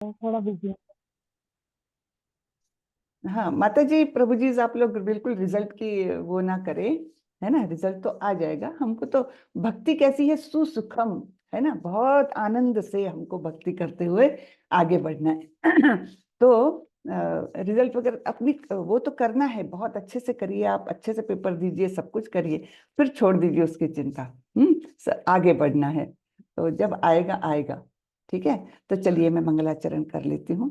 थोड़ा बिजी। हाँ माता जी, प्रभु जी, आप लोग बिल्कुल रिजल्ट की वो ना करें। है ना, रिजल्ट तो आ जाएगा। हमको तो भक्ति कैसी है, सुसुखम। है ना, बहुत आनंद से हमको भक्ति करते हुए आगे बढ़ना है। तो रिजल्ट वगैरह अपनी वो तो करना है, बहुत अच्छे से करिए, आप अच्छे से पेपर दीजिए, सब कुछ करिए, फिर छोड़ दीजिए उसकी चिंता। आगे बढ़ना है, तो जब आएगा आएगा। ठीक है, तो चलिए मैं मंगलाचरण कर लेती हूँ।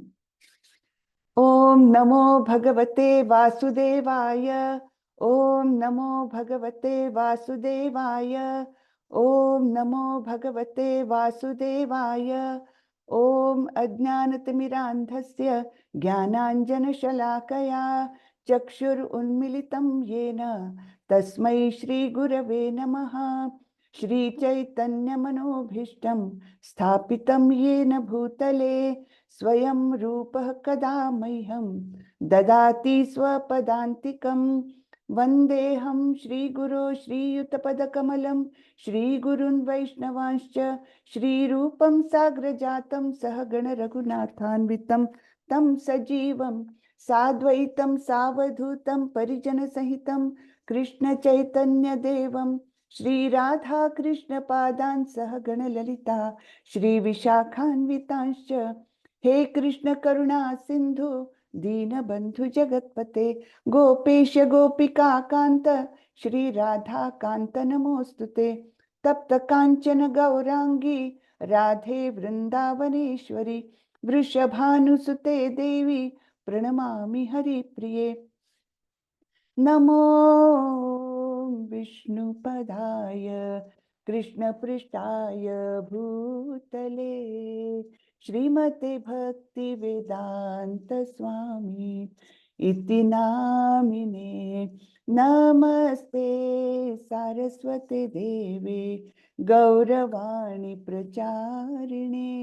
ओम नमो भगवते वासुदेवाय। ओम नमो भगवते वासुदेवाय। ओम नमो भगवते वासुदेवाय। ओम अज्ञानतिमिरान्धस्य ज्ञानाञ्जनशलाकया चक्षुरुन्मिलितं येन तस्मै श्रीगुरवे नमः। श्रीचैतन्यमनोभीष्टं स्थापितं येन भूतले स्वयं रूपः कदा मह्यं ददाति स्वपदान्तिकं। वन्देऽहं श्रीगुरो श्रीयुतपदकमलं श्रीगुरुन् वैष्णवांश्च श्रीरूपं साग्रजातं सहगण रघुनाथान्वितं तं सजीवं साद्वैतं सावधूतं परिजनसहितं कृष्णचैतन्यदेवं श्रीराधा कृष्णपादान् सहगण ललिता श्रीविशाखान्वितांश्च। हे कृष्ण करुणा सिंधु दीनबंधु जगतपते गोपेश गोपिका कांत श्री राधा कांत नमोस्तुते। तप्त कांचन गौरांगी राधे वृंदावनेश्वरी वृषभानुसुते देवी प्रणमामि हरिप्रिये। नमो विष्णुपदाय कृष्णपृष्ठाय भूतले श्रीमते भक्ति वेदांत स्वामी इति नामिने। नमस्ते सारस्वते देवे गौरवाणी प्रचारिणे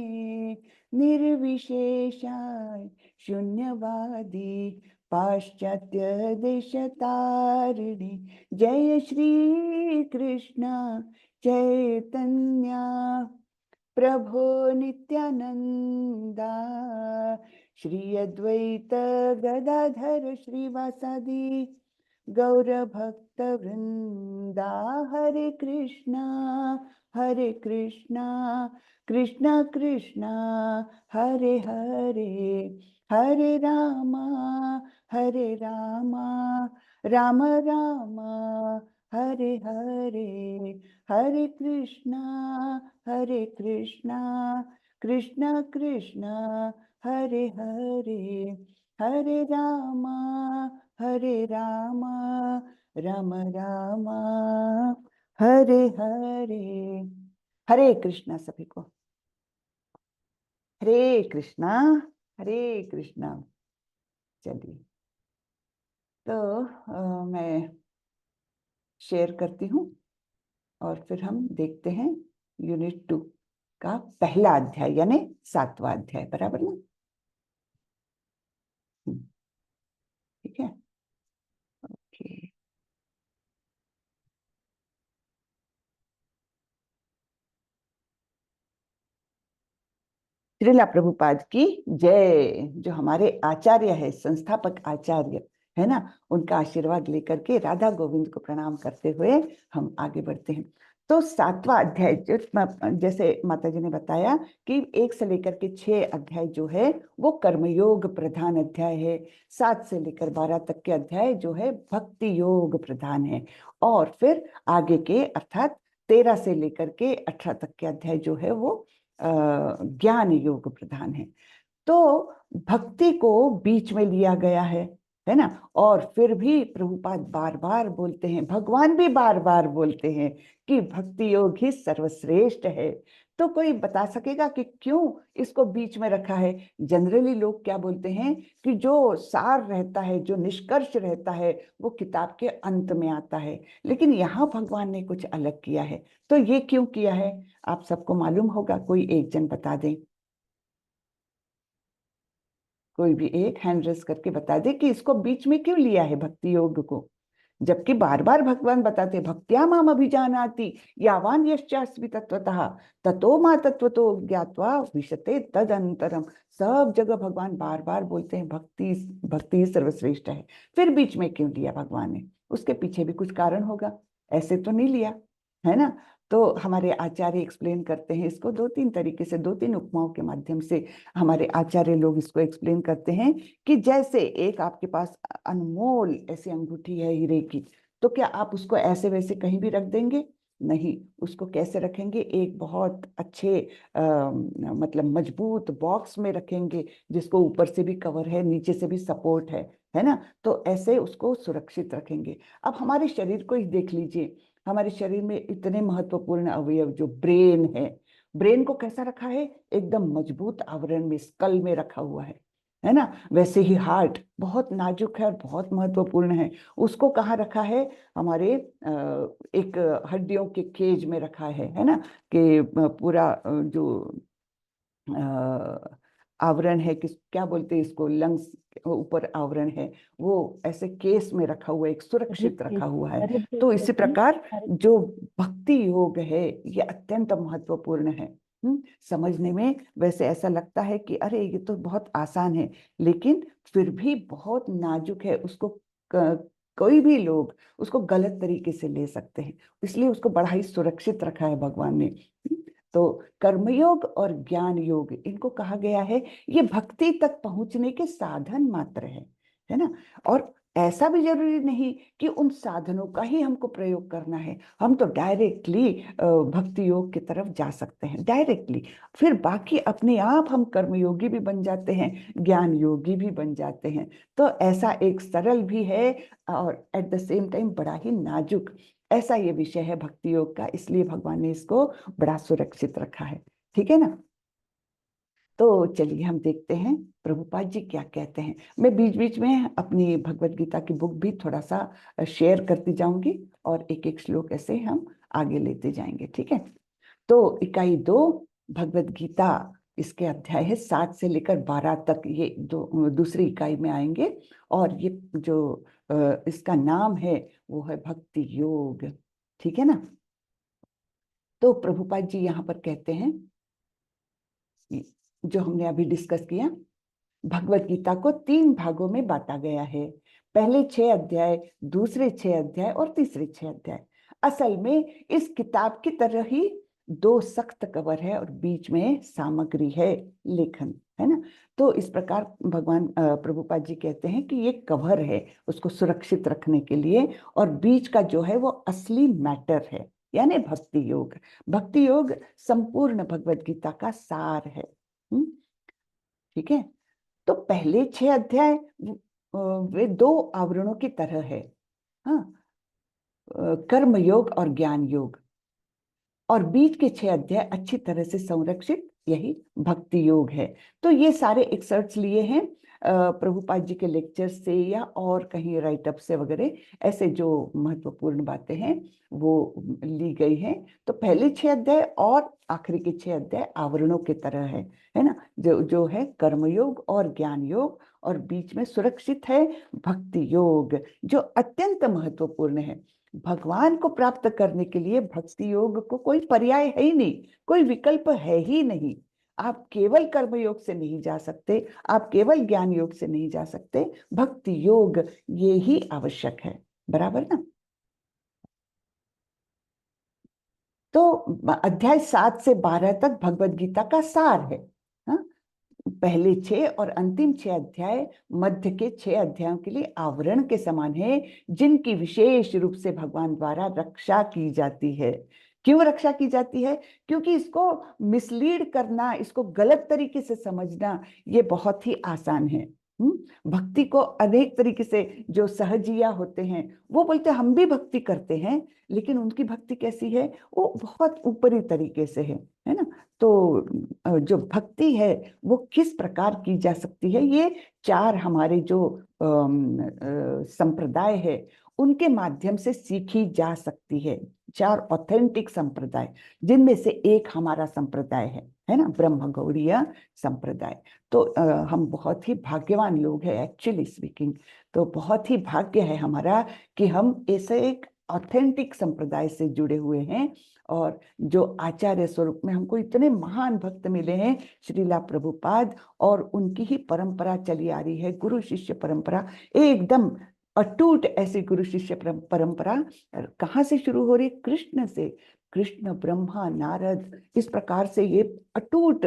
निर्विशेषाय शून्यवादी पाश्चात्य देशतारिणी। जय श्री कृष्ण चैतन्य प्रभो नित्यानंदा श्री अद्वैत गदाधर श्रीवासादि गौर भक्त वृंदा। हरे कृष्णा कृष्णा कृष्णा हरे हरे हरे रामा राम राम हरे हरे हरे कृष्णा कृष्ण कृष्ण हरे हरे हरे राम राम राम हरे हरे। हरे कृष्णा सभी को। हरे कृष्णा हरे कृष्णा। चलिए, तो मैं शेयर करती हूँ और फिर हम देखते हैं यूनिट 2 का पहला अध्याय, यानी 7वां अध्याय। बराबर ना? ठीक है, ओके। श्रीला प्रभुपाद की जय। जो हमारे आचार्य है, संस्थापक आचार्य है ना, उनका आशीर्वाद लेकर के राधा गोविंद को प्रणाम करते हुए हम आगे बढ़ते हैं। तो 7वां अध्याय जैसे माता जी ने बताया कि 1 से लेकर के 6 अध्याय जो है वो कर्मयोग प्रधान अध्याय है। 7 से लेकर 12 तक के अध्याय जो है भक्ति योग प्रधान है। और फिर आगे के अर्थात 13 से लेकर के 18 तक के अध्याय जो है वो ज्ञान योग प्रधान है। तो भक्ति को बीच में लिया गया है ना। और फिर भी प्रभुपाद बार बार बोलते हैं, भगवान भी बार बार बोलते हैं कि भक्ति योग ही सर्वश्रेष्ठ है। तो कोई बता सकेगा कि क्यों इसको बीच में रखा है? जनरली लोग क्या बोलते हैं कि जो सार रहता है, जो निष्कर्ष रहता है, वो किताब के अंत में आता है। लेकिन यहाँ भगवान ने कुछ अलग किया है। तो ये क्यों किया है? आप सबको मालूम होगा, कोई एक जन बता दे। कोई भी एक हैंड रेस करके बता दे कि इसको बीच में क्यों लिया है भक्ति योग को। जबकि बार बार भगवान बताते भक्त्या माम अभिजानाति यावान यश्चास्मि तत्वतः ततो मा तत्वतो ज्ञात्वा विशते तदंतरम। सब जगह भगवान बार बार बोलते हैं भक्ति, भक्ति ही सर्वश्रेष्ठ है। फिर बीच में क्यों लिया भगवान ने? उसके पीछे भी कुछ कारण होगा, ऐसे तो नहीं लिया, है ना। तो हमारे आचार्य एक्सप्लेन करते हैं इसको दो तीन तरीके से, दो तीन उपमाओं के माध्यम से हमारे आचार्य लोग इसको एक्सप्लेन करते हैं कि जैसे एक आपके पास अनमोल ऐसी अंगूठी है हीरे की, तो क्या आप उसको ऐसे वैसे कहीं भी रख देंगे? नहीं, उसको कैसे रखेंगे? एक बहुत अच्छे मतलब मजबूत बॉक्स में रखेंगे, जिसको ऊपर से भी कवर है, नीचे से भी सपोर्ट है ना। तो ऐसे उसको सुरक्षित रखेंगे। अब हमारे शरीर को ही देख लीजिए, हमारे शरीर में इतने महत्वपूर्ण अवयव जो ब्रेन है, ब्रेन को कैसा रखा है? एकदम मजबूत आवरण में, स्कल में रखा हुआ है ना। वैसे ही हार्ट बहुत नाजुक है और बहुत महत्वपूर्ण है, उसको कहाँ रखा है? हमारे एक हड्डियों के केज में रखा है ना। कि पूरा जो आवरण है, किस क्या बोलते हैं इसको, लंग्स ऊपर आवरण है, वो ऐसे केस में रखा हुआ है, एक सुरक्षित रखा हुआ है। तो इसी प्रकार जो भक्ति योग है ये अत्यंत महत्वपूर्ण है। समझने में वैसे ऐसा लगता है कि अरे ये तो बहुत आसान है, लेकिन फिर भी बहुत नाजुक है। उसको कोई भी लोग उसको गलत तरीके से ले सकते हैं, इसलिए उसको बड़ा ही सुरक्षित रखा है भगवान ने। तो कर्मयोग और ज्ञान योग, इनको कहा गया है ये भक्ति तक पहुंचने के साधन मात्र है ना। और ऐसा भी जरूरी नहीं कि उन साधनों का ही हमको प्रयोग करना है, हम तो डायरेक्टली भक्ति योग की तरफ जा सकते हैं डायरेक्टली। फिर बाकी अपने आप हम कर्मयोगी भी बन जाते हैं, ज्ञान योगी भी बन जाते हैं। तो ऐसा एक सरल भी है और एट द सेम टाइम बड़ा ही नाजुक, ऐसा ये विषय है भक्ति योग का, इसलिए भगवान ने इसको बड़ा सुरक्षित रखा है। ठीक है ना। तो चलिए हम देखते हैं प्रभुपाद जी क्या कहते हैं। मैं बीच बीच में अपनी भगवत गीता की बुक भी थोड़ा सा शेयर करती जाऊंगी और एक एक श्लोक ऐसे हम आगे लेते जाएंगे, ठीक है। तो इकाई 2 भगवत गीता, इसके अध्याय है 7 से लेकर 12 तक, ये दूसरी इकाई में आएंगे। और ये जो इसका नाम है वो है भक्ति योग, ठीक है ना। तो प्रभुपाद जी यहाँ पर कहते हैं, जो हमने अभी डिस्कस किया, भगवत गीता को 3 भागों में बांटा गया है। पहले 6 अध्याय, दूसरे 6 अध्याय और तीसरे 6 अध्याय। असल में इस किताब की तरह ही 2 सख्त कवर है और बीच में सामग्री है, लेखन, है ना। तो इस प्रकार भगवान प्रभुपाद जी कहते हैं कि ये कवर है उसको सुरक्षित रखने के लिए, और बीच का जो है वो असली मैटर है, यानी भक्ति योग। भक्ति योग संपूर्ण भगवत गीता का सार है। ठीक है। तो पहले 6 अध्याय वे 2 आवरणों की तरह है, हाँ, कर्म योग और ज्ञान योग। और बीच के 6 अध्याय अच्छी तरह से संरक्षित, यही भक्ति योग है। तो ये सारे एक्सर्ट्स लिए हैं प्रभुपाद जी के लेक्चर से या और कहीं राइटअप से वगैरह, ऐसे जो महत्वपूर्ण बातें हैं वो ली गई हैं। तो पहले 6 अध्याय और आखिरी के 6 अध्याय आवरणों की तरह है ना। जो है कर्मयोग और ज्ञान योग, और बीच में सुरक्षित है भक्ति योग, जो अत्यंत महत्वपूर्ण है। भगवान को प्राप्त करने के लिए भक्ति योग को कोई पर्याय है ही नहीं, कोई विकल्प है ही नहीं। आप केवल कर्म योग से नहीं जा सकते, आप केवल ज्ञान योग से नहीं जा सकते, भक्ति योग ये ही आवश्यक है, बराबर ना। तो अध्याय 7 से 12 तक भगवत गीता का सार है। हाँ? पहले 6 और अंतिम 6 अध्याय मध्य के 6 अध्यायों के लिए आवरण के समान है, जिनकी विशेष रूप से भगवान द्वारा रक्षा की जाती है। क्यों रक्षा की जाती है? क्योंकि इसको मिसलीड करना, इसको गलत तरीके से समझना, ये बहुत ही आसान है। भक्ति को अनेक तरीके से, जो सहजिया होते हैं वो बोलते हैं हम भी भक्ति करते हैं, लेकिन उनकी भक्ति कैसी है? वो बहुत ऊपरी तरीके से है ना। तो जो भक्ति है वो किस प्रकार की जा सकती है, ये 4 हमारे जो संप्रदाय है उनके माध्यम से सीखी जा सकती है। 4 ऑथेंटिक संप्रदाय, जिनमें से एक हमारा संप्रदाय है। है ना, ब्रह्म गौड़ीय संप्रदाय। तो हम बहुत ही भाग्यवान लोग हैं एक्चुअली स्पीकिंग। तो बहुत ही भाग्य है हमारा कि हम ऐसे एक ऑथेंटिक संप्रदाय से जुड़े हुए हैं। और जो आचार्य स्वरूप में हमको इतने महान भक्त मिले हैं, श्रीला प्रभुपाद, और उनकी ही परंपरा चली आ रही है, गुरु शिष्य परंपरा एकदम अटूट। ऐसी गुरु शिष्य परंपरा कहाँ से शुरू हो रही? कृष्ण से। कृष्ण, ब्रह्मा, नारद, इस प्रकार से ये अटूट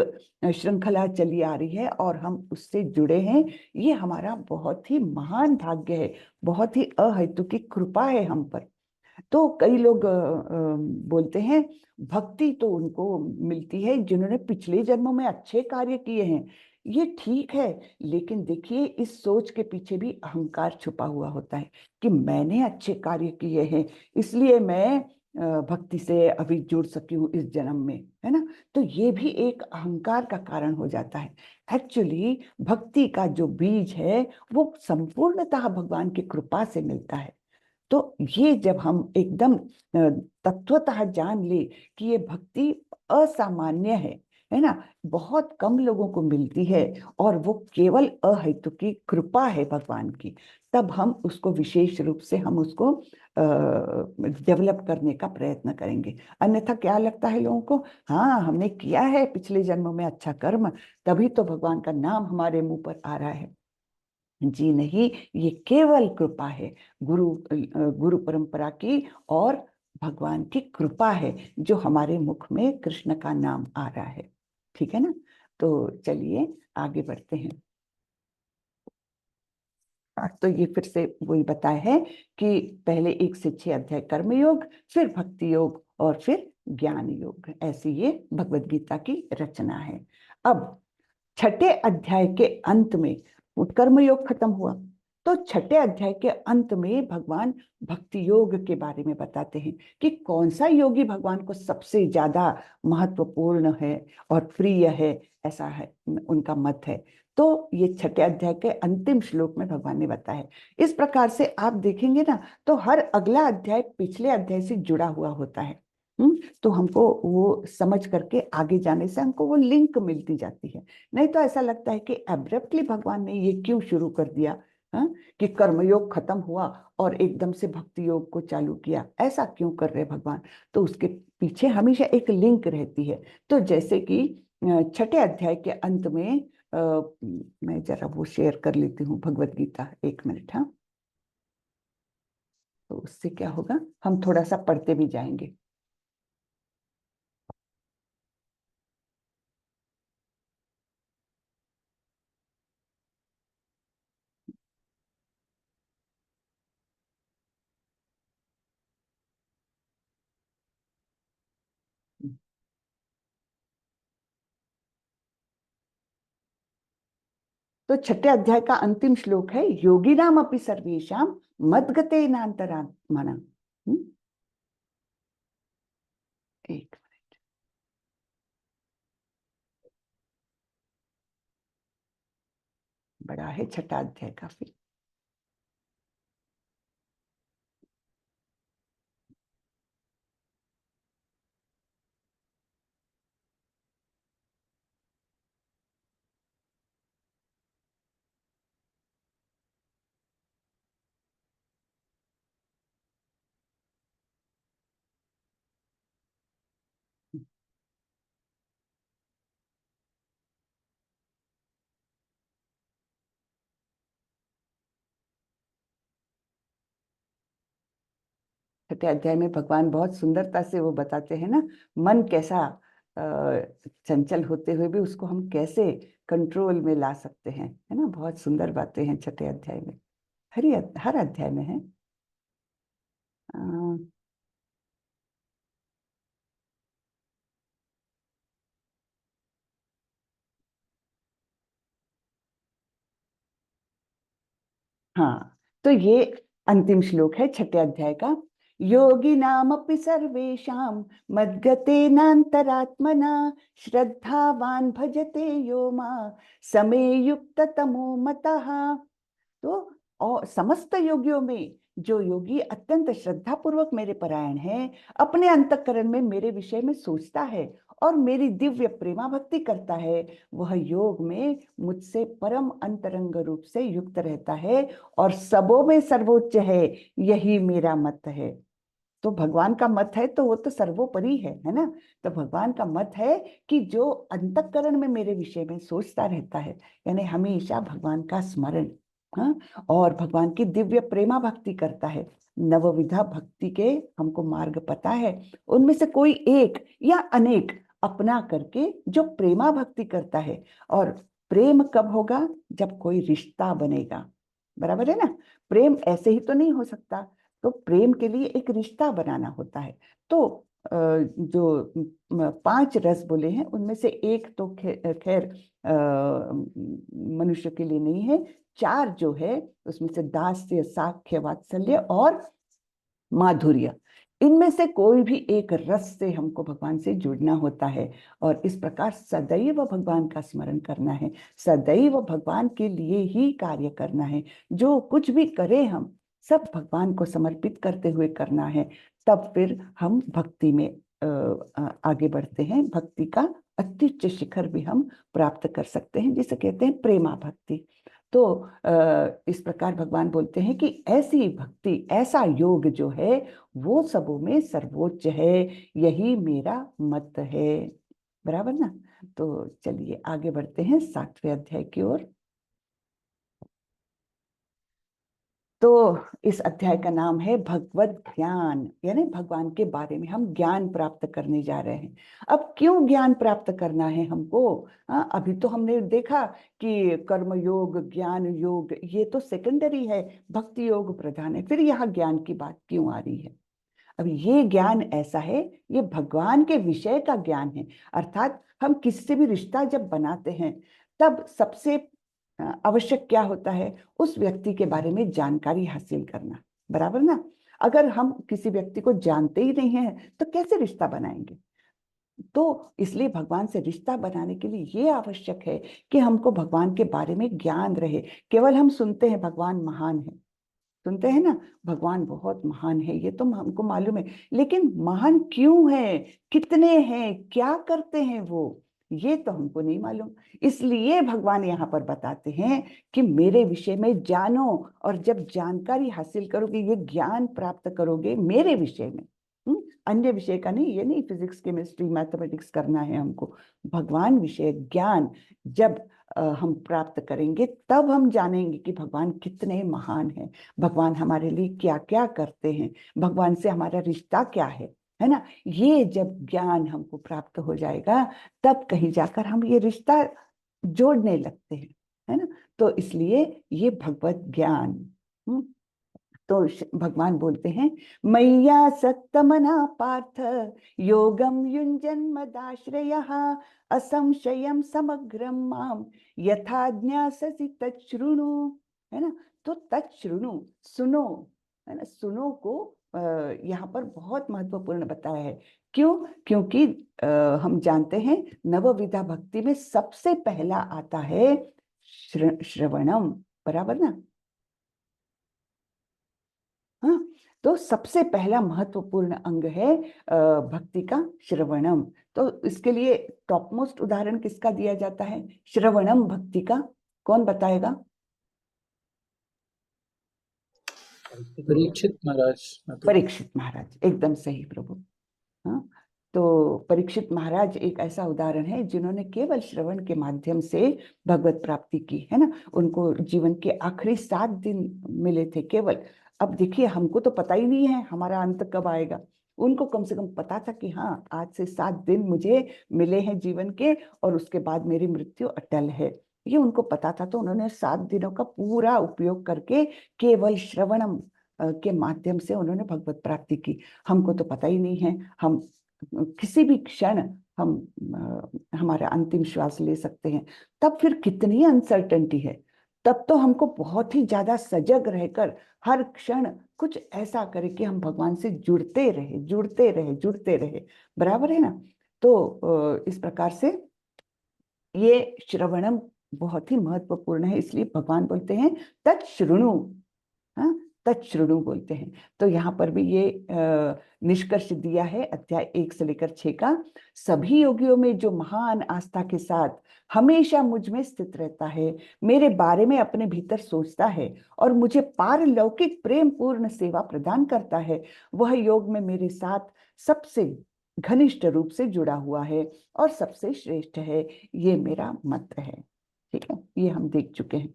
श्रृंखला चली आ रही है और हम उससे जुड़े हैं। ये हमारा बहुत ही महान भाग्य है, बहुत ही अहेतुकी कृपा है हम पर। तो कई लोग बोलते हैं भक्ति तो उनको मिलती है जिन्होंने पिछले जन्मों में अच्छे कार्य किए हैं। ये ठीक है, लेकिन देखिए इस सोच के पीछे भी अहंकार छुपा हुआ होता है कि मैंने अच्छे कार्य किए हैं, इसलिए मैं भक्ति से अभी जुड़ सकी हूँ इस जन्म में, है ना। तो ये भी एक अहंकार का कारण हो जाता है। एक्चुअली भक्ति का जो बीज है वो संपूर्णतः भगवान की कृपा से मिलता है। तो ये जब हम एकदम तत्वतः जान ले कि ये भक्ति असामान्य है ना, बहुत कम लोगों को मिलती है और वो केवल अहेतुकी कृपा है भगवान की, तब हम उसको विशेष रूप से हम उसको डेवलप करने का प्रयत्न करेंगे। अन्यथा क्या लगता है लोगों को? हाँ, हमने किया है पिछले जन्मों में अच्छा कर्म, तभी तो भगवान का नाम हमारे मुंह पर आ रहा है। जी नहीं, ये केवल कृपा है, गुरु परंपरा की और भगवान की कृपा है जो हमारे मुख में कृष्ण का नाम आ रहा है। ठीक है ना। तो चलिए आगे बढ़ते हैं। तो ये फिर से वही बताया है कि पहले 1 से 6 अध्याय कर्मयोग, फिर भक्ति योग और फिर ज्ञान योग, ऐसी ये भगवद गीता की रचना है। अब छठे अध्याय के अंत में कर्म योग खत्म हुआ, तो छठे अध्याय के अंत में भगवान भक्ति योग के बारे में बताते हैं कि कौन सा योगी भगवान को सबसे ज्यादा महत्वपूर्ण है और प्रिय है, ऐसा है उनका मत है। तो ये छठे अध्याय के अंतिम श्लोक में भगवान ने बताया है। इस प्रकार से आप देखेंगे ना, तो हर अगला अध्याय पिछले अध्याय से जुड़ा हुआ होता है। तो हमको वो समझ करके आगे जाने से हमको वो लिंक मिलती जाती है। नहीं तो ऐसा लगता है कि एब्रप्टली भगवान ने ये क्यों शुरू कर दिया, हाँ, कि कर्मयोग खत्म हुआ और एकदम से भक्ति योग को चालू किया, ऐसा क्यों कर रहे भगवान? तो उसके पीछे हमेशा एक लिंक रहती है। तो जैसे कि छठे अध्याय के अंत में मैं जरा वो शेयर कर लेती हूँ भगवत गीता, 1 मिनट। हाँ, तो उससे क्या होगा, हम थोड़ा सा पढ़ते भी जाएंगे। तो छठे अध्याय का अंतिम श्लोक है, योगी नाम अपि सर्वेशाम मद्गते नान्तरात्मना। एक बड़ा है छठा अध्याय काफी। छठे अध्याय में भगवान बहुत सुंदरता से वो बताते हैं ना, मन कैसा अ, चंचल होते हुए भी उसको हम कैसे कंट्रोल में ला सकते हैं, है ना। बहुत सुंदर बातें हैं छठे अध्याय में, हर अध्याय में है। अ, हाँ, तो ये अंतिम श्लोक है छठे अध्याय का। योगी नामपि सर्वेषां मद्गतेनान्तरात्मना श्रद्धावान भजते यो मां समे युक्त तमो मतः। तो और समस्त योगियों में जो योगी अत्यंत श्रद्धा पूर्वक मेरे परायण है, अपने अंतःकरण में मेरे विषय में सोचता है और मेरी दिव्य प्रेमा भक्ति करता है, वह योग में मुझसे परम अंतरंग रूप से युक्त रहता है और सबों में सर्वोच्च है, यही मेरा मत है। तो भगवान का मत है तो वो तो सर्वोपरि है ना। तो भगवान का मत है कि जो अंतःकरण में मेरे विषय में सोचता रहता है, यानी हमेशा भगवान का स्मरण, हाँ, और भगवान की दिव्य प्रेमा भक्ति करता है। नवविधा भक्ति के हमको मार्ग पता है, उनमें से कोई एक या अनेक अपना करके जो प्रेमा भक्ति करता है। और प्रेम कब होगा? जब कोई रिश्ता बनेगा, बराबर है ना। प्रेम ऐसे ही तो नहीं हो सकता, तो प्रेम के लिए एक रिश्ता बनाना होता है। तो जो 5 रस बोले हैं उनमें से एक तो खैर मनुष्य के लिए नहीं है। 4 जो है उसमें से दास्य, साख्य, वात्सल्य और माधुर्य, इनमें से कोई भी एक रस से हमको भगवान से जुड़ना होता है। और इस प्रकार सदैव भगवान का स्मरण करना है, सदैव भगवान के लिए ही कार्य करना है। जो कुछ भी करें हम सब भगवान को समर्पित करते हुए करना है। तब फिर हम भक्ति में आगे बढ़ते हैं। भक्ति का अत्युच्च शिखर भी हम प्राप्त कर सकते हैं, जिसे कहते हैं प्रेमा भक्ति। तो इस प्रकार भगवान बोलते हैं कि ऐसी भक्ति, ऐसा योग जो है वो सबों में सर्वोच्च है, यही मेरा मत है। बराबर ना। तो चलिए आगे बढ़ते हैं 7वें अध्याय की ओर। तो इस अध्याय का नाम है भगवत ज्ञान, यानी भगवान के बारे में हम ज्ञान प्राप्त करने जा रहे हैं। अब क्यों ज्ञान प्राप्त करना है हमको? अभी तो हमने देखा कि कर्म योग, ज्ञान योग ये तो सेकेंडरी है, भक्ति योग प्रधान है। फिर यहाँ ज्ञान की बात क्यों आ रही है? अब ये ज्ञान ऐसा है, ये भगवान के विषय का ज्ञान है। अर्थात हम किसी से भी रिश्ता जब बनाते हैं तब सबसे आवश्यक क्या होता है? उस व्यक्ति के बारे में जानकारी हासिल करना, बराबर ना। अगर हम किसी व्यक्ति को जानते ही नहीं हैं तो कैसे रिश्ता बनाएंगे? तो इसलिए भगवान से रिश्ता बनाने के लिए ये आवश्यक है कि हमको भगवान के बारे में ज्ञान रहे। केवल हम सुनते हैं भगवान महान है, सुनते हैं ना, भगवान बहुत महान है, ये तो हमको मालूम है, लेकिन महान क्यों है, कितने हैं, क्या करते हैं वो, ये तो हमको नहीं मालूम। इसलिए भगवान यहाँ पर बताते हैं कि मेरे विषय में जानो, और जब जानकारी हासिल करोगे, ये ज्ञान प्राप्त करोगे मेरे विषय में, अन्य विषय का नहीं, ये नहीं फिजिक्स केमिस्ट्री मैथमेटिक्स करना है हमको, भगवान विषय ज्ञान जब हम प्राप्त करेंगे तब हम जानेंगे कि भगवान कितने महान हैं, भगवान हमारे लिए क्या क्या करते हैं, भगवान से हमारा रिश्ता क्या है ना। ये जब ज्ञान हमको प्राप्त हो जाएगा तब कहीं जाकर हम ये रिश्ता जोड़ने लगते हैं, है ना। तो इसलिए ये भगवत ज्ञान। तो भगवान बोलते हैं, मैया सत्तमना पार्थ योगम युंजन मदाश्रयः असंशयम समग्रम माम यथा ज्ञास्यसि तच्छृणु, है ना। तो तच्छृणु, सुनो, है ना। सुनो को यहाँ पर बहुत महत्वपूर्ण बताया है। क्यों? क्योंकि हम जानते हैं नवविधा भक्ति में सबसे पहला आता है श्रवणम, बराबर ना। हाँ, तो सबसे पहला महत्वपूर्ण अंग है भक्ति का श्रवणम। तो इसके लिए टॉप मोस्ट उदाहरण किसका दिया जाता है श्रवणम भक्ति का? कौन बताएगा? परीक्षित महाराज। परीक्षित महाराज, एकदम सही प्रभु। हाँ, तो परीक्षित महाराज एक ऐसा उदाहरण है जिन्होंने केवल श्रवण के माध्यम से भगवत प्राप्ति की, है ना। उनको जीवन के आखिरी 7 दिन मिले थे केवल। अब देखिए, हमको तो पता ही नहीं है हमारा अंत कब आएगा, उनको कम से कम पता था कि हाँ, आज से 7 दिन मुझे मिले हैं जीवन के और उसके बाद मेरी मृत्यु अटल है, ये उनको पता था। तो उन्होंने 7 दिनों का पूरा उपयोग करके केवल श्रवणम के माध्यम से उन्होंने भगवत प्राप्ति की। हमको तो पता ही नहीं है, हम किसी भी क्षण हम हमारा अंतिम श्वास ले सकते हैं, तब फिर कितनी अनसर्टेनिटी है। तब तो हमको बहुत ही ज्यादा सजग रहकर हर क्षण कुछ ऐसा करे कि हम भगवान से जुड़ते रहे, जुड़ते रहे, जुड़ते रहे, बराबर है ना। तो इस प्रकार से ये श्रवणम बहुत ही महत्वपूर्ण है, इसलिए भगवान बोलते हैं तत् श्रृणु। हाँ, तच्छृणु बोलते हैं। तो यहाँ पर भी ये निष्कर्ष दिया है अध्याय 1 से लेकर 6 का। सभी योगियों में जो महान आस्था के साथ हमेशा मुझ में स्थित रहता है, मेरे बारे में अपने भीतर सोचता है और मुझे पारलौकिक प्रेम पूर्ण सेवा प्रदान करता है, वह योग में मेरे साथ सबसे घनिष्ठ रूप से जुड़ा हुआ है और सबसे श्रेष्ठ है। ये मेरा मत है। ठीक है, ये हम देख चुके हैं।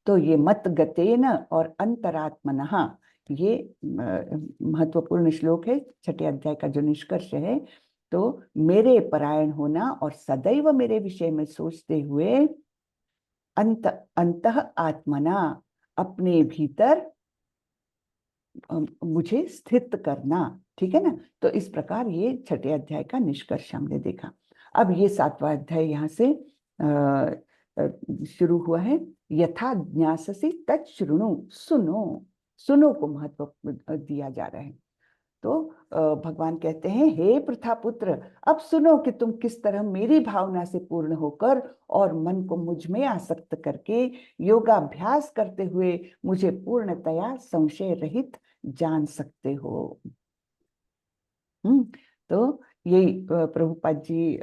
तो ये मत गतेन और अंतरात्मनः, ये महत्वपूर्ण श्लोक है, छठे अध्याय का जो निष्कर्ष है। तो मेरे परायण होना और सदैव मेरे विषय में सोचते हुए अंतः आत्मना, अपने भीतर मुझे स्थित करना। ठीक है ना। तो इस प्रकार ये छठे अध्याय का निष्कर्ष हमने देखा। अब ये 7वां अध्याय यहाँ से शुरू हुआ है। यथा ज्ञाससि तच्छृणु, सुनो, सुनो को महत्व दिया जा रहा है। तो भगवान कहते हैं, हे प्रथापुत्र, अब सुनो कि तुम किस तरह मेरी भावना से पूर्ण होकर और मन को मुझ में आसक्त करके योगाभ्यास करते हुए मुझे पूर्णतया संशय रहित जान सकते हो। तो यही प्रभुपाद जी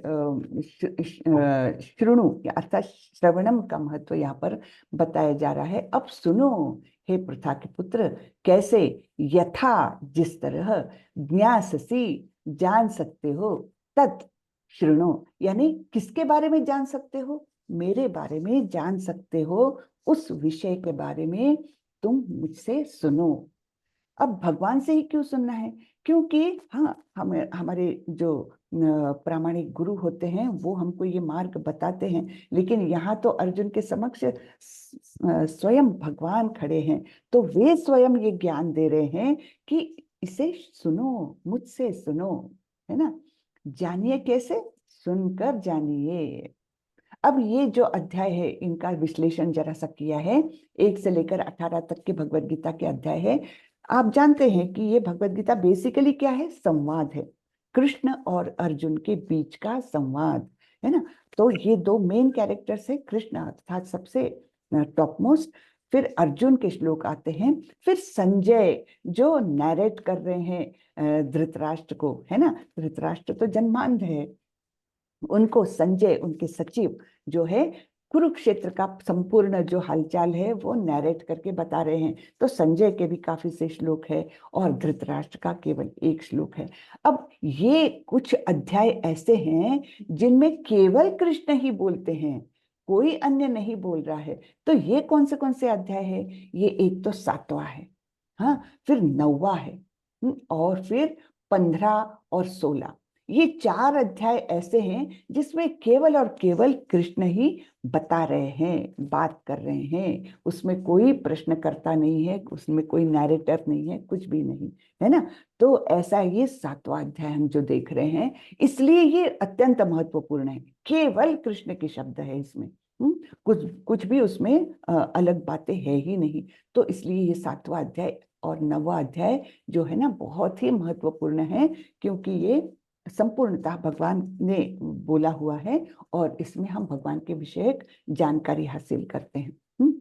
श्रृणु अर्थात श्रवणम का महत्व यहाँ पर बताया जा रहा है। अब सुनो हे प्रथा के पुत्र, कैसे, यथा जिस तरह, ज्ञाससी जान सकते हो, तत् श्रृणु यानी किसके बारे में जान सकते हो, मेरे बारे में जान सकते हो, उस विषय के बारे में तुम मुझसे सुनो। अब भगवान से ही क्यों सुनना है? क्योंकि हाँ, हमारे जो प्रामाणिक गुरु होते हैं वो हमको ये मार्ग बताते हैं, लेकिन यहाँ तो अर्जुन के समक्ष स्वयं भगवान खड़े हैं, तो वे स्वयं ये ज्ञान दे रहे हैं कि इसे सुनो, मुझसे सुनो, है ना। जानिए कैसे, सुनकर जानिए। अब ये जो अध्याय है इनका विश्लेषण जरा सा किया है, 1 से लेकर 18 तक के भगवद गीता के अध्याय है। आप जानते हैं कि ये भगवद गीता बेसिकली क्या है, संवाद है, कृष्ण और अर्जुन के बीच का संवाद, है ना। तो ये दो मेन कैरेक्टर्स है, कृष्ण अर्थात सबसे टॉप मोस्ट, फिर अर्जुन के श्लोक आते हैं, फिर संजय जो नैरेट कर रहे हैं धृतराष्ट्र को, है ना। धृतराष्ट्र तो जन्मांध है, उनको संजय उनके सचिव जो है कुरुक्षेत्र का संपूर्ण जो हालचाल है वो नैरेट करके बता रहे हैं। तो संजय के भी काफी से श्लोक है और धृतराष्ट्र का केवल एक श्लोक है। अब ये कुछ अध्याय ऐसे हैं जिनमें केवल कृष्ण ही बोलते हैं, कोई अन्य नहीं बोल रहा है। तो ये कौन से अध्याय है? ये एक तो 7वां है, हाँ, फिर 9वां है, और फिर 15 और 16। ये 4 अध्याय ऐसे हैं जिसमें केवल और केवल कृष्ण ही बता रहे हैं, बात कर रहे हैं, उसमें कोई प्रश्नकर्ता नहीं है, उसमें कोई नैरेटर नहीं है, कुछ भी नहीं, है ना। तो ऐसा ये 7वां अध्याय हम जो देख रहे हैं, इसलिए ये अत्यंत महत्वपूर्ण है। केवल कृष्ण के शब्द है इसमें, कुछ कुछ भी उसमें अलग बातें है ही नहीं। तो इसलिए ये 7वां अध्याय और 9वां अध्याय जो है ना बहुत ही महत्वपूर्ण है, क्योंकि ये संपूर्णतः भगवान ने बोला हुआ है और इसमें हम भगवान के विषय जानकारी हासिल करते हैं।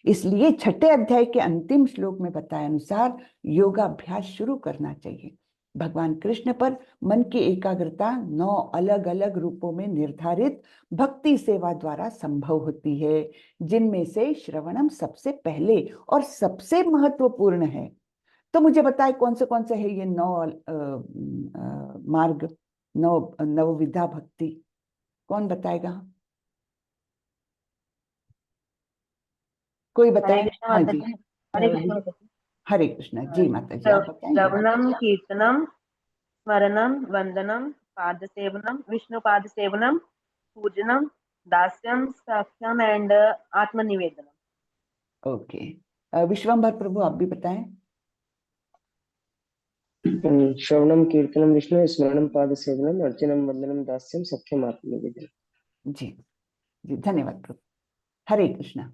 इसलिए छठे अध्याय के अंतिम श्लोक में बताए अनुसार योगाभ्यास शुरू करना चाहिए। भगवान कृष्ण पर मन की एकाग्रता 9 अलग अलग रूपों में निर्धारित भक्ति सेवा द्वारा संभव होती है, जिनमें से श्रवणम सबसे पहले और सबसे महत्वपूर्ण है। तो मुझे बताए कौन से है ये 9 मार्ग, 9 नवविधा भक्ति, कौन बताएगा? कोई हरे बताए? कृष्ण हाँ माता जी। जी। हरे कृष्ण माता जी। हरे कृष्णा जी, माता जी आप बताएंगे? श्रवणम कीर्तनम स्मरणम वंदनम पादसेवनम विष्णु पाद सेवनम पूजनम दास्यम साख्यम एंड आत्मनिवेदनम। ओके, विश्वम्भर प्रभु आप भी बताएं। श्रवणम कीर्तनम विष्णु स्मरणम पाद सेवनम अर्चनम वंदनम दास्यम सख्यम आत्मनिवेदनम। जी जी, धन्यवाद प्रभु। हरे कृष्णा।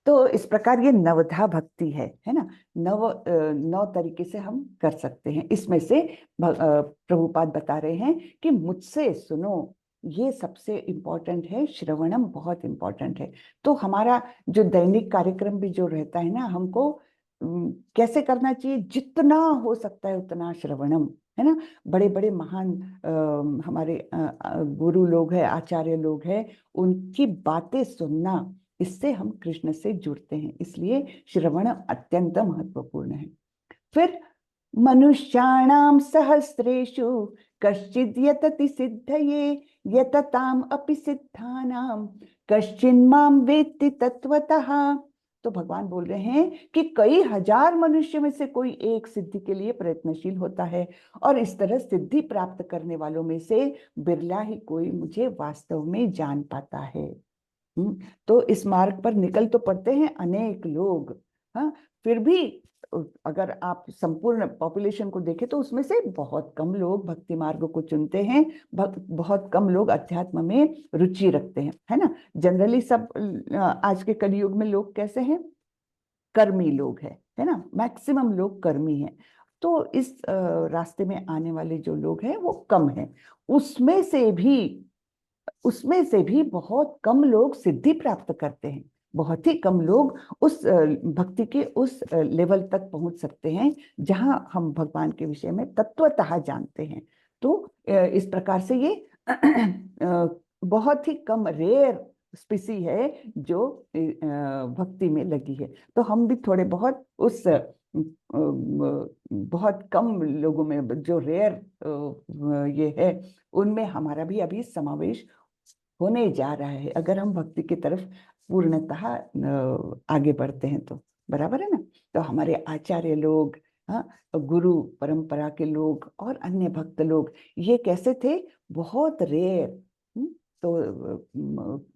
तो इस प्रकार ये नवधा भक्ति है ना। 9 तरीके से हम कर सकते हैं। इसमें से प्रभुपाद बता रहे हैं कि मुझसे सुनो, ये सबसे इम्पोर्टेंट है, श्रवणम बहुत इम्पोर्टेंट है। तो हमारा जो दैनिक कार्यक्रम भी जो रहता है ना, हमको कैसे करना चाहिए, जितना हो सकता है उतना श्रवणम, है ना। बड़े बड़े महान हमारे गुरु लोग हैं, आचार्य लोग हैं, उनकी बातें सुनना, इससे हम कृष्ण से जुड़ते हैं, इसलिए श्रवण अत्यंत महत्वपूर्ण है। फिर मनुष्याणां सहस्रेषु कश्चिद् यतति सिद्धये यतताम् अपि सिद्धानां कश्चिन्मां वेत्ति तत्वतः। तो भगवान बोल रहे हैं कि कई हजार मनुष्य में से कोई एक सिद्धि के लिए प्रयत्नशील होता है, और इस तरह सिद्धि प्राप्त करने वालों में से बिरला ही कोई मुझे वास्तव में जान पाता है। तो इस मार्ग पर निकल तो पड़ते हैं अनेक लोग, हाँ, फिर भी अगर आप संपूर्ण पॉपुलेशन को देखें तो उसमें से बहुत कम लोग भक्ति मार्ग को चुनते हैं, बहुत कम लोग अध्यात्म में रुचि रखते हैं, है ना। जनरली सब आज के कलयुग में लोग कैसे हैं, कर्मी लोग हैं, है ना, मैक्सिमम लोग कर्मी हैं। तो इस रास्ते में आने वाले जो लोग हैं वो कम हैं, उसमें से भी बहुत कम लोग सिद्धि प्राप्त करते हैं, बहुत ही कम लोग उस भक्ति के उस लेवल तक पहुंच सकते हैं जहां हम भगवान के विषय में तत्वतः जानते हैं। तो इस प्रकार से ये बहुत ही कम रेयर स्पीसी है जो भक्ति में लगी है। तो हम भी थोड़े बहुत उस बहुत कम लोगों में जो रेयर ये है, उनमें हमारा भी अभी समावेश होने जा रहा है, अगर हम भक्ति की तरफ पूर्णतः आगे बढ़ते हैं तो, बराबर है ना। तो हमारे आचार्य लोग, हाँ, गुरु परंपरा के लोग और अन्य भक्त लोग, ये कैसे थे, बहुत रेयर। तो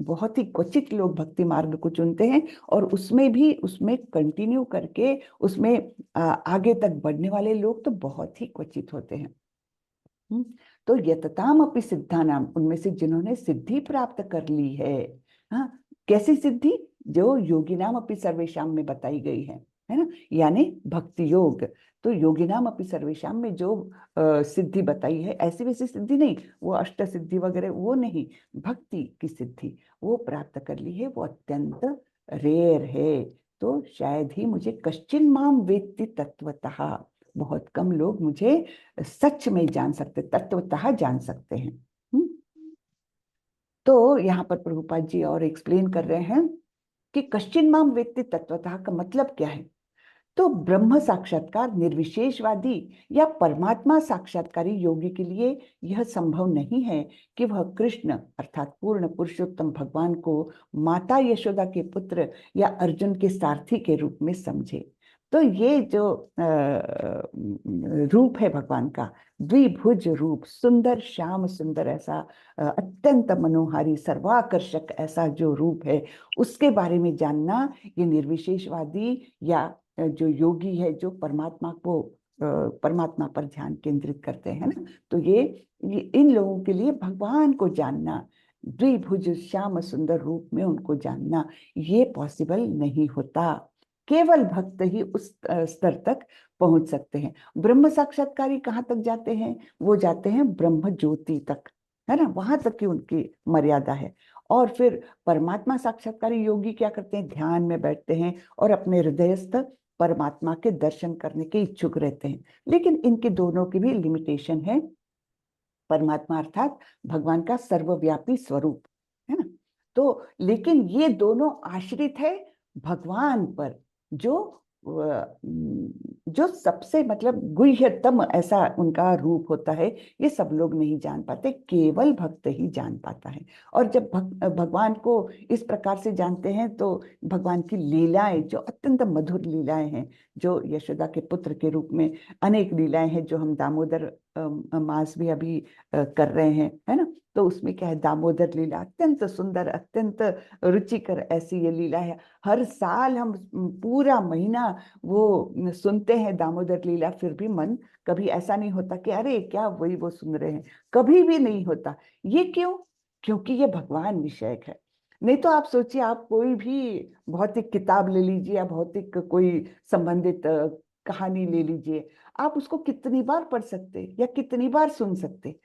बहुत ही क्वचित लोग भक्ति मार्ग को चुनते हैं, और उसमें कंटिन्यू करके उसमें आगे तक बढ़ने वाले लोग तो बहुत ही क्वचित होते हैं। तो यतताम अपि सिद्धानाम, उनमें से जिन्होंने सिद्धि प्राप्त कर ली है, हाँ, कैसी सिद्धि, जो योगिनाम अपि सर्वेशाम में बताई गई है ना, यानी भक्ति योग। तो योगिनाम अपि सर्वेशाम में जो सिद्धि बताई है, ऐसी वैसी सिद्धि नहीं, वो अष्ट सिद्धि वगैरह वो नहीं, भक्ति की सिद्धि वो प्राप्त कर ली है, वो अत्यंत रेयर है। तो शायद ही मुझे कश्चिन माम वेत्ति तत्वतः, बहुत कम लोग मुझे सच में जान सकते, तत्वतः जान सकते हैं। तो यहाँ पर प्रभुपाद जी और एक्सप्लेन कर रहे हैं कि कश्चिन माम वेत्ति तत्वतः का मतलब क्या है। तो ब्रह्म साक्षात्कार निर्विशेषवादी या परमात्मा साक्षात्कारी योगी के लिए यह संभव नहीं है कि वह कृष्ण अर्थात पूर्ण पुरुषोत्तम भगवान को माता यशोदा के पुत्र या अर्जुन के सारथी के रूप में समझे। तो ये जो रूप है भगवान का, द्विभुज रूप, सुंदर श्याम सुंदर, ऐसा अत्यंत मनोहारी सर्वाकर्षक ऐसा जो रूप है, उसके बारे में जानना ये निर्विशेषवादी या जो योगी है, जो परमात्मा पर ध्यान केंद्रित करते हैं ना, तो ये इन लोगों के लिए भगवान को जानना, द्विभुज श्याम सुंदर रूप में उनको जानना, ये पॉसिबल नहीं होता। केवल भक्त ही उस स्तर तक पहुंच सकते हैं। ब्रह्म साक्षात्कारी कहाँ तक जाते हैं, वो जाते हैं ब्रह्म ज्योति तक, है ना, वहां तक की उनकी मर्यादा है। और फिर परमात्मा साक्षात्कारी योगी क्या करते हैं, ध्यान में बैठते हैं और अपने हृदयस्थ परमात्मा के दर्शन करने के इच्छुक रहते हैं। लेकिन इनके दोनों की भी लिमिटेशन है। परमात्मा अर्थात भगवान का सर्वव्यापी स्वरूप, है ना। तो लेकिन ये दोनों आश्रित है भगवान पर, जो सबसे मतलब गुह्यतम ऐसा उनका रूप होता है, ये सब लोग नहीं जान पाते, केवल भक्त ही जान पाता है। और जब भगवान को इस प्रकार से जानते हैं तो भगवान की लीलाएं, जो अत्यंत मधुर लीलाएं हैं, जो यशोदा के पुत्र के रूप में अनेक लीलाएं हैं, जो हम दामोदर मास भी अभी कर रहे हैं, है ना। तो उसमें क्या है, दामोदर लीला अत्यंत सुंदर, अत्यंत रुचिकर ऐसी ये लीला है। हर साल हम पूरा महीना वो सुनते हैं दामोदर लीला, फिर भी मन कभी ऐसा नहीं होता कि अरे क्या वही वो सुन रहे हैं, कभी भी नहीं होता। ये क्यों, क्योंकि ये भगवान विषयक है। नहीं तो आप सोचिए, आप कोई भी भौतिक किताब ले लीजिए या भौतिक कोई संबंधित कहानी ले लीजिए, आप उसको कितनी बार पढ़ सकते या कितनी बार सुन सकते,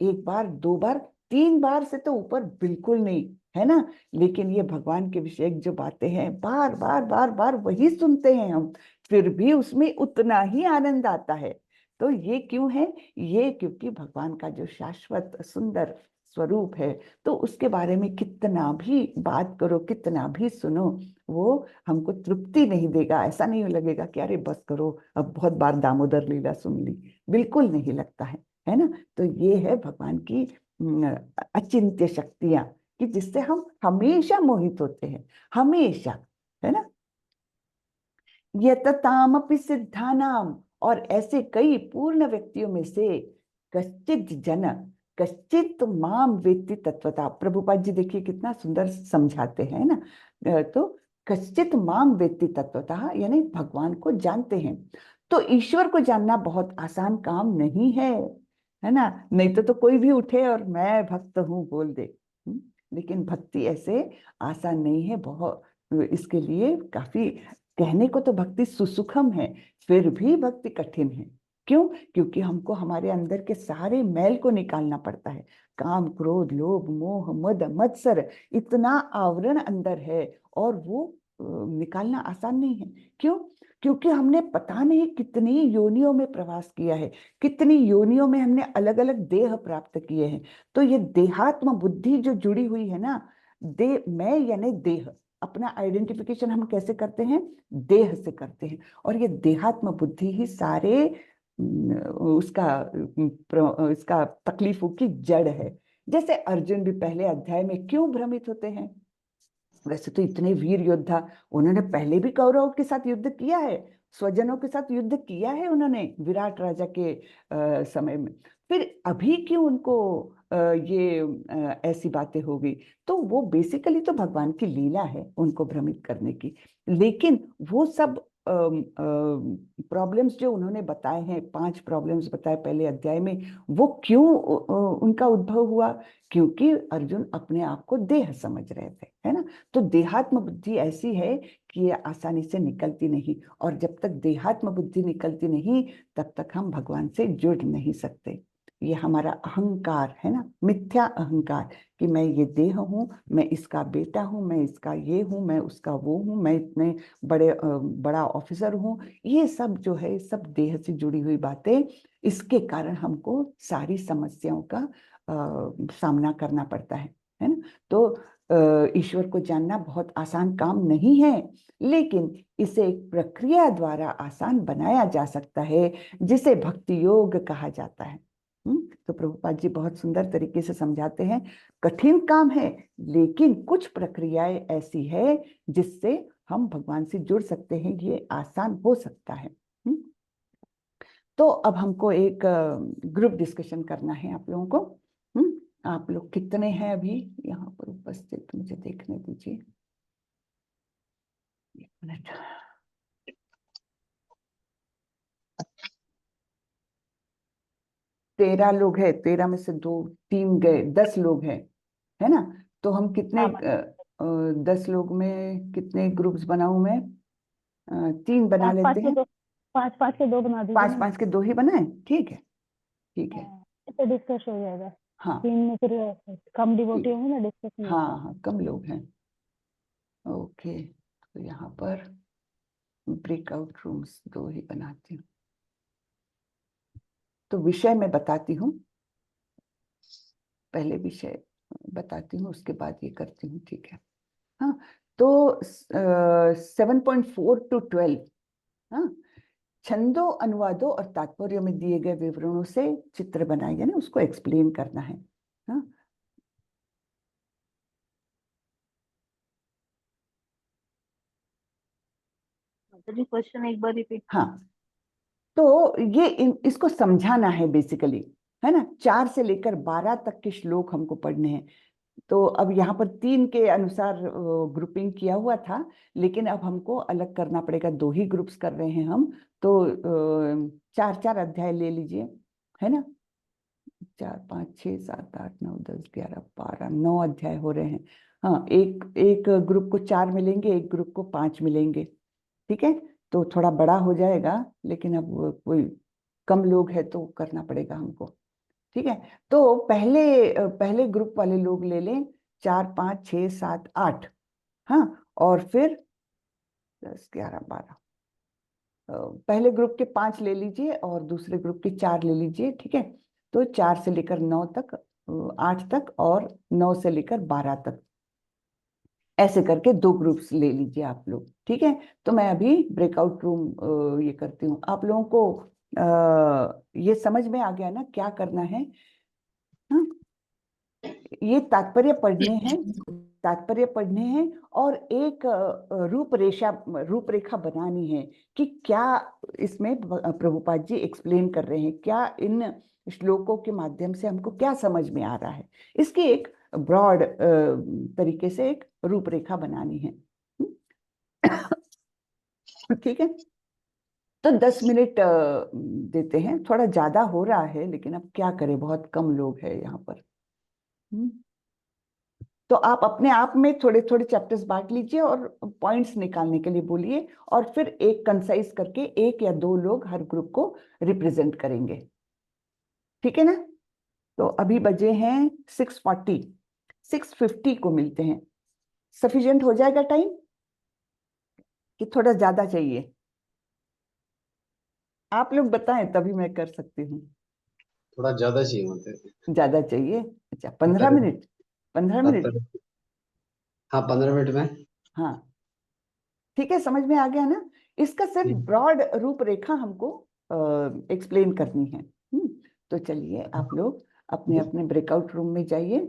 एक बार दो बार 3 बार से तो ऊपर बिल्कुल नहीं, है ना। लेकिन ये भगवान के विषय जो बातें हैं बार बार बार बार वही सुनते हैं हम, फिर भी उसमें उतना ही आनंद आता है। तो ये क्यों है? ये क्योंकि भगवान का जो शाश्वत सुंदर स्वरूप है, तो उसके बारे में कितना भी बात करो, कितना भी सुनो, वो हमको तृप्ति नहीं देगा। ऐसा नहीं लगेगा कि अरे बस करो, अब बहुत बार दामोदर लीला सुन ली, बिल्कुल नहीं लगता है ना। तो ये है भगवान की अचिंत्य शक्तियां, कि जिससे हम हमेशा मोहित होते हैं, हमेशा, है ना। यततामपि सिद्धानाम, और ऐसे कई पूर्ण व्यक्तियों में से कश्चित जन कश्चित माम वेत्ति तत्वता, प्रभुपाद जी देखिए कितना सुंदर समझाते हैं ना। तो कश्चित माम वेत्ति तत्वता यानी भगवान को जानते हैं। तो ईश्वर को जानना बहुत आसान काम नहीं है ना। नहीं तो कोई भी उठे और मैं भक्त हूँ बोल दे। लेकिन भक्ति ऐसे आसान नहीं है, बहुत इसके लिए काफी, कहने को तो भक्ति सुसुखम है, फिर भी भक्ति कठिन है। क्यों? क्योंकि हमको हमारे अंदर के सारे मैल को निकालना पड़ता है। काम, क्रोध, लोभ, मोह, मद, मत्सर, इतना आवरण अंदर है, और वो निकालना आसान नहीं है। क्यों? क्योंकि हमने पता नहीं कितनी योनियों में प्रवास किया है, कितनी योनियों में हमने अलग अलग देह प्राप्त किए हैं। तो ये देहात्म बुद्धि जो जुड़ी हुई है ना, मैं यानी देह, अपना आइडेंटिफिकेशन हम कैसे करते हैं? देह से करते हैं। और ये देहात्म बुद्धि ही सारे इसका तकलीफों की जड़ है। जैसे अर्जुन भी पहले अध्याय में क्यों भ्रमित होते हैं? वैसे तो इतने वीर योद्धा, उन्होंने पहले भी कौरवों के साथ युद्ध किया है, स्वजनों के साथ युद्ध किया है उन्होंने विराट राजा के समय में। फिर अभी क्यों उनको ऐसी बातें हो गई? तो वो बेसिकली तो भगवान की लीला है उनको भ्रमित करने की। लेकिन वो सब प्रॉब्लम्स जो उन्होंने बताए हैं, 5 प्रॉब्लम्स बताए पहले अध्याय में, वो क्यों उनका उद्भव हुआ? क्योंकि अर्जुन अपने आप को देह समझ रहे थे, है ना। तो देहात्म बुद्धि ऐसी है कि ये आसानी से निकलती नहीं, और जब तक देहात्म बुद्धि निकलती नहीं तब तक हम भगवान से जुड़ नहीं सकते। ये हमारा अहंकार है ना, मिथ्या अहंकार, कि मैं ये देह हूँ, मैं इसका बेटा हूँ, मैं इसका ये हूँ, मैं उसका वो हूँ, मैं इतने बड़ा ऑफिसर हूँ। ये सब जो है, सब देह से जुड़ी हुई बातें, इसके कारण हमको सारी समस्याओं का सामना करना पड़ता है ना। तो ईश्वर को जानना बहुत आसान काम नहीं है, लेकिन इसे एक प्रक्रिया द्वारा आसान बनाया जा सकता है, जिसे भक्ति योग कहा जाता है। तो प्रभुपाद जी बहुत सुंदर तरीके से समझाते हैं, कठिन काम है, लेकिन कुछ प्रक्रियाएं ऐसी है जिससे हम भगवान से जुड़ सकते हैं, ये आसान हो सकता है। तो अब हमको एक ग्रुप डिस्कशन करना है आप लोगों को। आप लोग कितने हैं अभी यहाँ पर उपस्थित, मुझे देखने दीजिए, 1 मिनट। तेरह लोग हैं, 13 में से 2 3 गए, 10 लोग हैं, है ना। तो हम कितने हाँ, 10 लोग में कितने ग्रुप्स बनाऊं मैं? 3 बना लेते हैं। 5-5 के 2 बना दीजिए 5-5 के 2 ही बनाए, ठीक है, ठीक है। तो डिस्कस हो जाएगा। हाँ 3 में फिर कम डिवोटी होंगे ना, डिस्कस नहीं हाँ होगा। हाँ, कम लोग हैं। ओके, तो यहाँ पर ब्रेकआउट रूम्स 2 ही बनाती हूँ। तो विषय मैं बताती हूँ, पहले विषय बताती हूँ, उसके बाद ये करती हूँ, ठीक है। हाँ, तो 7.4 to 12, हाँ, छंदों, अनुवादों और तात्पर्य में दिए गए विवरणों से चित्र बनाए, यानी उसको एक्सप्लेन करना है। हाँ, क्वेश्चन एक बार रिपीट। हाँ, तो ये इसको समझाना है बेसिकली, है ना। 4 से लेकर 12 तक के श्लोक हमको पढ़ने हैं। तो अब यहाँ पर 3 के अनुसार ग्रुपिंग किया हुआ था, लेकिन अब हमको अलग करना पड़ेगा, 2 ही ग्रुप्स कर रहे हैं हम। तो 4-4 अध्याय ले लीजिए, है ना। 4 5 6 7 8 9 10 11 12 9 अध्याय हो रहे हैं। हाँ, एक एक ग्रुप को 4 मिलेंगे, एक ग्रुप को 5 मिलेंगे, ठीक है। तो थोड़ा बड़ा हो जाएगा, लेकिन अब कोई कम लोग है तो करना पड़ेगा हमको। ठीक है, तो पहले ग्रुप वाले लोग ले लें 4 5 6 7 8। हाँ, और फिर 10 11 12, पहले ग्रुप के 5 ले लीजिए और दूसरे ग्रुप के 4 ले लीजिए। ठीक है, तो 4 से लेकर 9 तक, 8 तक, और 9 से लेकर 12 तक, ऐसे करके 2 ग्रुप्स ले लीजिए आप लोग। ठीक है, तो मैं अभी ब्रेकआउट रूम ये करती हूँ। आप लोगों को ये समझ में आ गया ना क्या करना है? हाँ, ये तात्पर्य पढ़ने हैं और एक रूपरेखा बनानी है कि क्या इसमें प्रभुपाद जी एक्सप्लेन कर रहे हैं, क्या इन श्लोकों के माध्यम से हमको क्या समझ में आ रहा है, इसकी एक ब्रॉड तरीके से एक रूपरेखा बनानी है। ठीक है, तो 10 मिनट देते हैं। थोड़ा ज्यादा हो रहा है लेकिन अब क्या करें, बहुत कम लोग हैं यहाँ पर। हम्म, तो आप अपने आप में थोड़े थोड़े चैप्टर्स बांट लीजिए और पॉइंट्स निकालने के लिए बोलिए, और फिर एक कंसाइज करके 1 या 2 लोग हर ग्रुप को रिप्रेजेंट करेंगे। ठीक है ना? तो अभी बजे हैं 6:40, 6:50 को मिलते हैं। सफिशिएंट हो जाएगा टाइम कि थोड़ा ज्यादा चाहिए? आप लोग बताएं तभी मैं कर सकती हूँ। थोड़ा ज्यादा चाहिए मतलब। ज्यादा चाहिए? अच्छा, 15 मिनट, 15 मिनट। हाँ 15 मिनट में। हाँ ठीक है, समझ में आ गया ना? इसका सिर्फ ब्रॉड रूपरेखा हमको एक्सप्लेन करनी है। तो चलिए आप लोग अपने अपने ब्रेकआउट रूम में जाइए।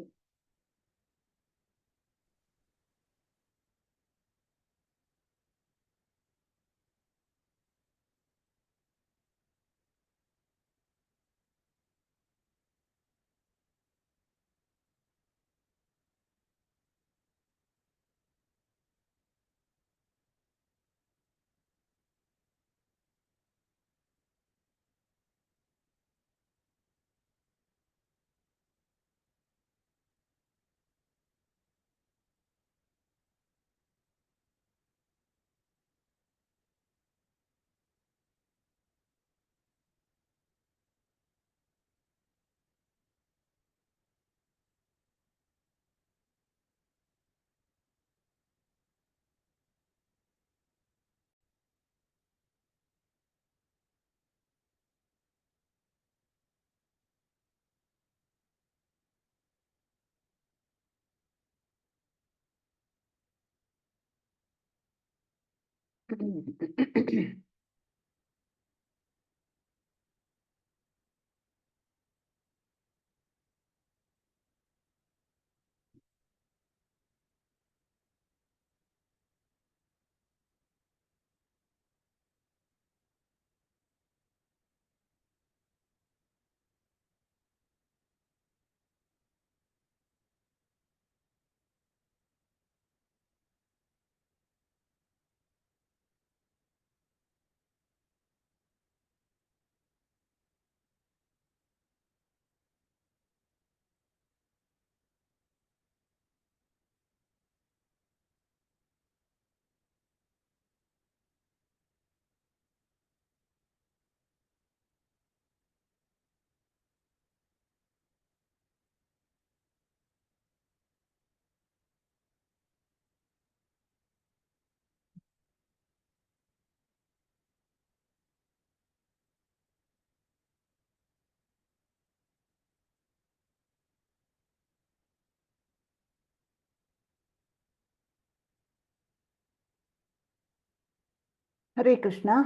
हरे कृष्णा।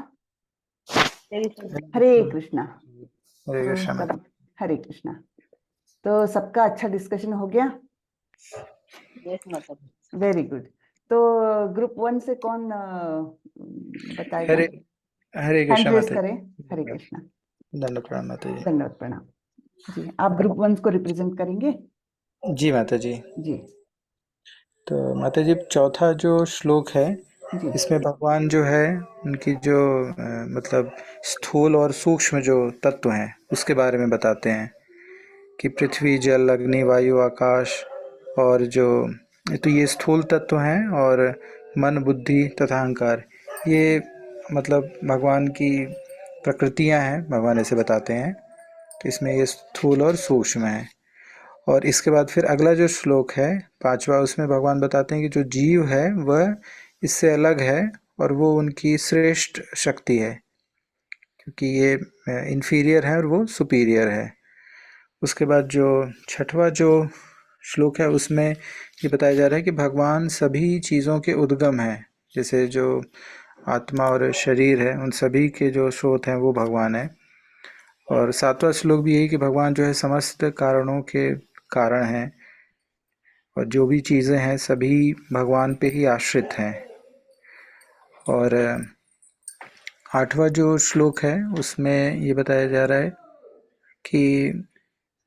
तेरी सुन। हरे कृष्णा। हरे तो कृष्णा मैडम। हरे कृष्णा। तो सबका अच्छा डिस्कशन हो गया? यस मतलब। Very good. तो ग्रुप 1 से कौन बताएगा? हरे हरे हैंड कृष्णा रेज माता करें। जी। हरे कृष्णा। दंडवत प्रणाम माता जी। धन्यवाद, प्रणाम। जी, आप ग्रुप 1 को रिप्रेजेंट करेंगे? जी माता जी। जी तो माता जी चौथा जो श्लोक है जी इसमें भगवान जो है उनकी जो मतलब स्थूल और सूक्ष्म जो तत्व हैं उसके बारे में बताते हैं कि पृथ्वी जल अग्नि वायु आकाश, और जो तो ये स्थूल तत्व हैं, और मन बुद्धि तथा अहंकार ये मतलब भगवान की प्रकृतियां हैं, भगवान ऐसे बताते हैं। तो इसमें ये स्थूल और सूक्ष्म है। और इसके बाद फिर अगला जो श्लोक है 5वां, उसमें भगवान बताते हैं कि जो जीव है वह इससे अलग है और वो उनकी श्रेष्ठ शक्ति है, क्योंकि ये इन्फीरियर है और वो सुपीरियर है। उसके बाद जो 6वां जो श्लोक है उसमें ये बताया जा रहा है कि भगवान सभी चीज़ों के उद्गम है। जैसे जो आत्मा और शरीर है उन सभी के जो स्रोत हैं वो भगवान है। और 7वां श्लोक भी यही कि भगवान जो है समस्त कारणों के कारण हैं और जो भी चीज़ें हैं सभी भगवान पे ही आश्रित हैं। और 8वां जो श्लोक है उसमें ये बताया जा रहा है कि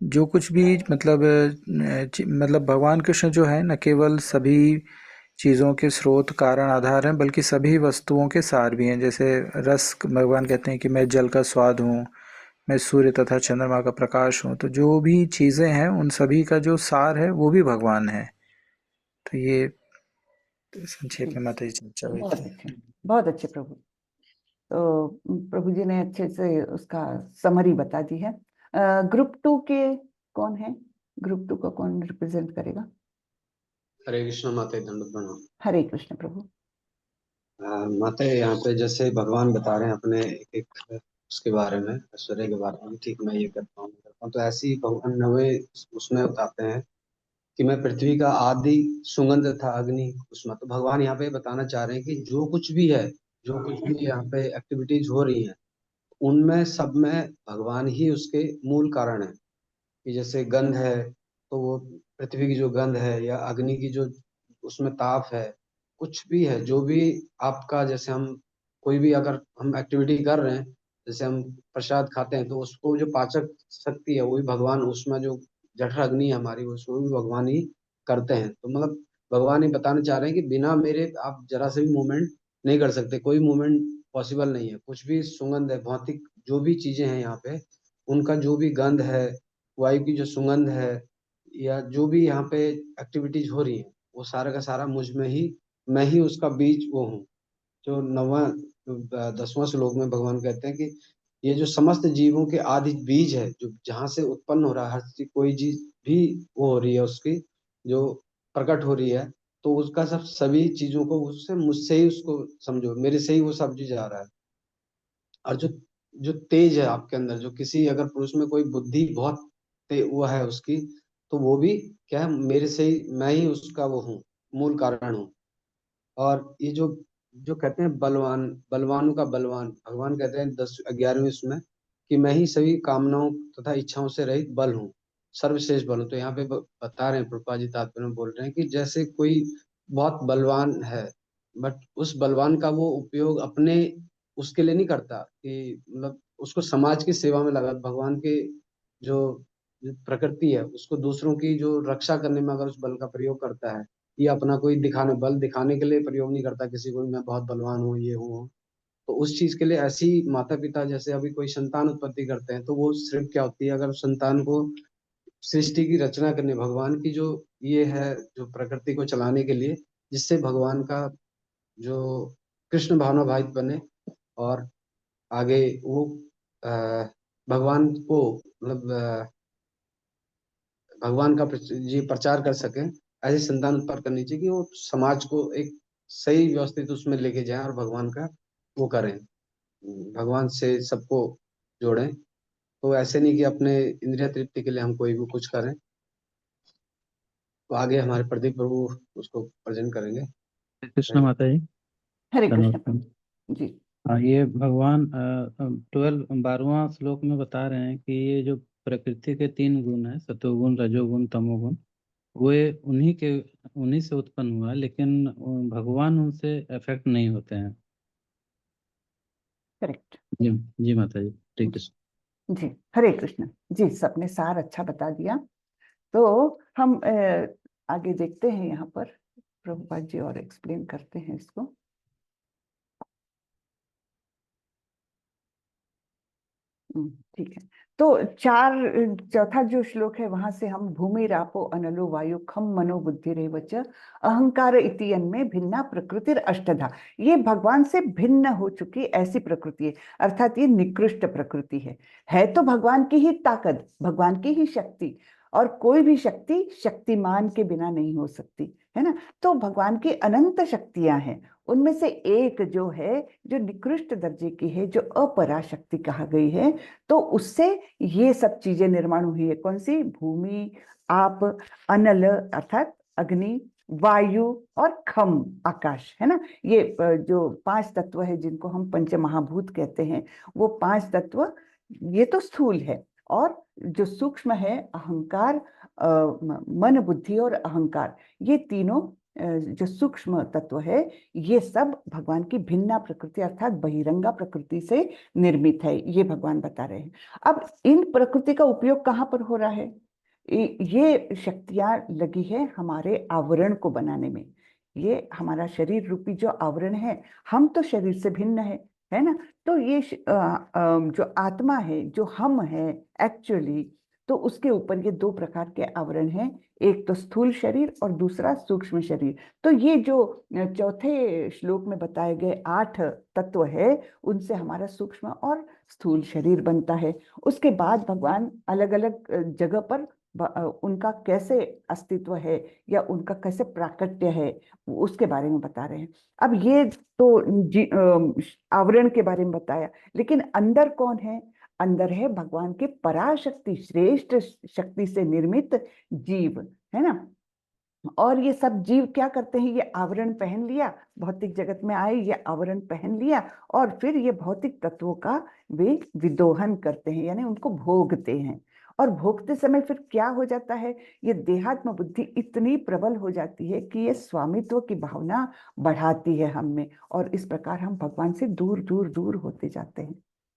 जो कुछ भी मतलब भगवान कृष्ण जो है न केवल सभी चीज़ों के स्रोत कारण आधार हैं, बल्कि सभी वस्तुओं के सार भी हैं। जैसे रस, भगवान कहते हैं कि मैं जल का स्वाद हूँ, मैं सूर्य तथा चंद्रमा का प्रकाश हूँ। तो जो भी चीज़ें हैं उन सभी का जो सार है वो भी भगवान है। तो ये संक्षेप में माता जी चर्चा हुई बहुत थी। अच्छे, बहुत अच्छे प्रभु। तो प्रभु जी ने अच्छे से उसका समरी बता दी है। ग्रुप 2 के कौन है? ग्रुप 2 का कौन रिप्रेजेंट करेगा? हरे कृष्ण माते, दंड प्रणाम। हरे कृष्ण प्रभु। माते, यहाँ पे जैसे भगवान बता रहे हैं अपने एक एक उसके बारे में, ऐश्वर्य के बारे में, ठीक मैं ये करता हूँ, तो ऐसे ही भगवान 9वें उसमें बताते हैं कि मैं पृथ्वी का आदि सुगंध था अग्नि उसमें। तो भगवान यहाँ पे बताना चाह रहे हैं कि जो कुछ भी है, जो कुछ भी यहाँ पे एक्टिविटीज हो रही हैं, उनमें सब में भगवान ही उसके मूल कारण है। कि जैसे गंध है तो वो पृथ्वी की जो गंध है, या अग्नि की जो उसमें ताप है, कुछ भी है जो भी आपका, जैसे हम कोई भी अगर हम एक्टिविटी कर रहे हैं, जैसे हम प्रसाद खाते हैं, तो उसको जो पाचक शक्ति है वो भी भगवान, उसमें जो जठर अग्नि है हमारी, उसको भी भगवान ही करते हैं। तो मतलब भगवान ये बताना चाह रहे हैं कि बिना मेरे आप जरा से भी मूवमेंट नहीं कर सकते, कोई मूवमेंट पॉसिबल नहीं है। कुछ भी सुगंध है, भौतिक जो भी चीजें हैं यहाँ पे, उनका जो भी गंध है, वायु की जो सुगंध है, या जो भी यहाँ पे एक्टिविटीज हो रही है, वो सारा का सारा मुझ में ही, मैं ही उसका बीज वो हूँ। जो 10वां श्लोक में भगवान कहते हैं कि ये जो समस्त जीवों के आदि बीज है, जो जहाँ से उत्पन्न हो रहा है, हर चीज कोई चीज भी वो हो रही है उसकी जो प्रकट हो रही है, तो उसका सब सभी चीजों को उससे, मुझसे ही उसको समझो, मेरे से ही वो सब चीज आ रहा है। और जो जो तेज है आपके अंदर, जो किसी अगर पुरुष में कोई बुद्धि बहुत वो है उसकी, तो वो भी क्या है, मेरे से ही, मैं ही उसका वो हूँ, मूल कारण हूँ। और ये जो जो कहते हैं बलवान, बलवानों का बलवान, भगवान कहते हैं 11वें उसमें कि मैं ही सभी कामनाओं तथा इच्छाओं से रहित बल हूँ, सर्वश्रेष्ठ बल हूँ। तो यहाँ पे बता रहे हैं प्रभुपाद जी, तात्पर्य में बोल रहे हैं कि जैसे कोई बहुत बलवान है, बट उस बलवान का वो उपयोग अपने उसके लिए नहीं करता, कि मतलब उसको समाज की सेवा में लगा, भगवान के जो जो प्रकृति है उसको दूसरों की जो रक्षा करने में अगर उस बल का प्रयोग करता है, ये अपना कोई बल दिखाने के लिए प्रयोग नहीं करता किसी को, मैं बहुत बलवान हूँ, ये हूँ। तो उस चीज के लिए ऐसी माता पिता जैसे अभी कोई संतान उत्पत्ति करते हैं, तो वो सिर्फ क्या होती है, अगर संतान को सृष्टि की रचना करने, भगवान की जो ये है, जो प्रकृति को चलाने के लिए, जिससे भगवान का जो कृष्ण भावना भावित बने, और आगे वो अ, भगवान को मतलब भगवान का जी प्रचार कर सके, ऐसी संतान उत्पन्न करनी चाहिए कि वो समाज को एक सही व्यवस्थित उसमें लेके जाए और भगवान का वो करें, भगवान से सबको जोड़ें। तो ऐसे नहीं कि अपने इंद्रिय तृप्ति के लिए हम कोई भी कुछ करें। तो आगे हमारे प्रदीप प्रभु उसको प्रेजेंट करेंगे। कृष्ण माता जी, हरे कृष्ण धन्यवाद। प्रभु जी। हाँ, ये भगवान 12वां श्लोक में बता रहे हैं कि ये जो प्रकृति के 3 गुण है, सतोगुण, रजोगुण, तमोगुण, वे उन्हीं से उत्पन्न हुआ है, लेकिन भगवान उनसे अफेक्ट नहीं होते हैं। करेक्ट जी, जी माता जी, ठीक है। जी। हरे कृष्ण जी, सबने सार अच्छा बता दिया। तो हम आगे देखते हैं, यहाँ पर प्रभुपाद जी और एक्सप्लेन करते हैं इसको। ठीक है। तो चौथा जो श्लोक है वहां से हम भूमि रापो अनलो वायु खम मनो बुद्धि रेवच अहंकार इतियन में भिन्ना प्रकृतिर अष्टधा, ये भगवान से भिन्न हो चुकी ऐसी प्रकृति है, अर्थात ये निकृष्ट प्रकृति है तो भगवान की ही ताकत, भगवान की ही शक्ति, और कोई भी शक्ति शक्तिमान के बिना नहीं हो सकती, है ना। तो भगवान की अनंत शक्तियां हैं, उनमें से एक जो है जो निकृष्ट दर्जे की है, जो अपरा शक्ति कहा गई है, तो उससे ये सब चीजें निर्माण हुई है। कौन सी? भूमि, आप, अनल अर्थात अग्नि, वायु और खम आकाश, है ना। ये जो 5 तत्व है जिनको हम पंच महाभूत कहते हैं, वो 5 तत्व, ये तो स्थूल है, और जो सूक्ष्म है अहंकार, मन, बुद्धि और अहंकार, ये तीनों जो सूक्ष्म तत्व है, ये सब भगवान की भिन्ना प्रकृति अर्थात बहिरंगा प्रकृति से निर्मित है, ये भगवान बता रहे हैं। अब इन प्रकृति का उपयोग कहाँ पर हो रहा है? ये शक्तियां लगी है हमारे आवरण को बनाने में। ये हमारा शरीर रूपी जो आवरण है, हम तो शरीर से भिन्न है ना। तो ये जो आत्मा है, जो हम है एक्चुअली, तो उसके ऊपर ये 2 प्रकार के आवरण हैं, एक तो स्थूल शरीर और दूसरा सूक्ष्म शरीर। तो ये जो चौथे श्लोक में बताए गए 8 तत्व है, उनसे हमारा सूक्ष्म और स्थूल शरीर बनता है। उसके बाद भगवान अलग अलग जगह पर उनका कैसे अस्तित्व है या उनका कैसे प्राकट्य है, उसके बारे में बता रहे हैं। अब ये तो आवरण के बारे में बताया, लेकिन अंदर कौन है? अंदर है भगवान के पराशक्ति, श्रेष्ठ शक्ति से निर्मित जीव, है ना। और ये सब जीव क्या करते हैं? ये आवरण पहन लिया, भौतिक जगत में आए, ये आवरण पहन लिया, और फिर ये भौतिक तत्वों का वे विदोहन करते हैं, यानी उनको भोगते हैं। और भोगते समय फिर क्या हो जाता है? ये देहात्म बुद्धि इतनी प्रबल हो जाती है कि ये स्वामित्व की भावना बढ़ाती है हम में, और इस प्रकार हम भगवान से दूर दूर दूर होते जाते हैं,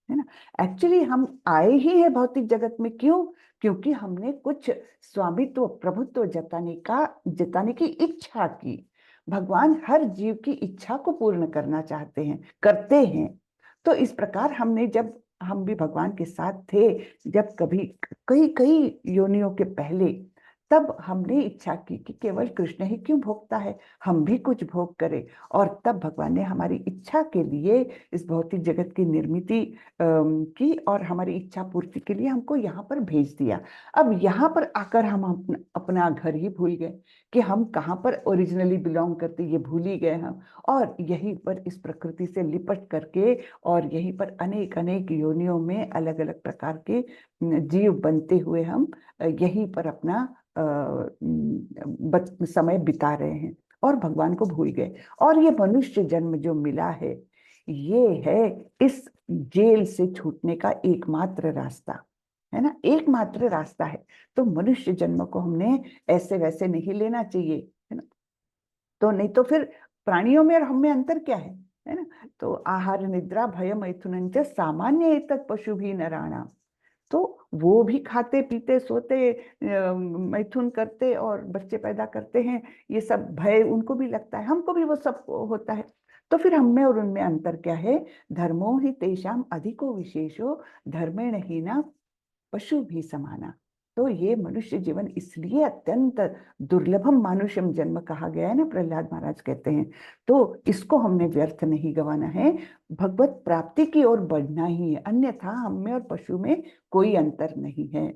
है ना। एक्चुअली हम आए ही है भौतिक जगत में, क्यों? क्योंकि हमने कुछ स्वामित्व, प्रभुत्व जताने की इच्छा की। भगवान हर जीव की इच्छा को पूर्ण करना चाहते हैं, करते हैं। तो इस प्रकार हमने, जब हम भी भगवान के साथ थे, जब कभी कई कई योनियों के पहले, तब हमने इच्छा की कि केवल कृष्ण ही क्यों भोगता है, हम भी कुछ भोग करें। और तब भगवान ने हमारी इच्छा के लिए इस भौतिक जगत की निर्मित की, और हमारी इच्छा पूर्ति के लिए हमको यहाँ पर भेज दिया। अब यहाँ पर आकर हम अपना घर ही भूल गए कि हम कहाँ पर ओरिजिनली बिलोंग करते, ये भूल ही गए हम। और यहीं पर इस प्रकृति से लिपट करके, और यहीं पर अनेक अनेक योनियों में अलग अलग प्रकार के जीव बनते हुए हम यहीं पर अपना समय बिता रहे हैं और भगवान को भूल गए। और ये मनुष्य जन्म जो मिला है, ये है इस जेल से छूटने का एकमात्र रास्ता, है ना, एकमात्र रास्ता है। तो मनुष्य जन्म को हमने ऐसे वैसे नहीं लेना चाहिए, है ना। तो नहीं तो फिर प्राणियों में और हम में अंतर क्या है ना। तो आहार निद्रा भय मैथुनंच सामान्य एतत् पशु भी नराणाम, तो वो भी खाते पीते सोते मैथुन करते और बच्चे पैदा करते हैं, ये सब भय उनको भी लगता है, हमको भी वो सब होता है। तो फिर हम में और उनमें अंतर क्या है? धर्मो ही तेषाम अधिको विशेषो धर्मेण हीना पशु भी समाना। तो ये मनुष्य जीवन इसलिए अत्यंत दुर्लभम मानुष्यम जन्म कहा गया है ना, प्रहलाद महाराज कहते हैं। तो इसको हमने व्यर्थ नहीं गंवाना है, भगवत प्राप्ति की ओर बढ़ना ही है, अन्यथा हम में और पशु में कोई अंतर नहीं है।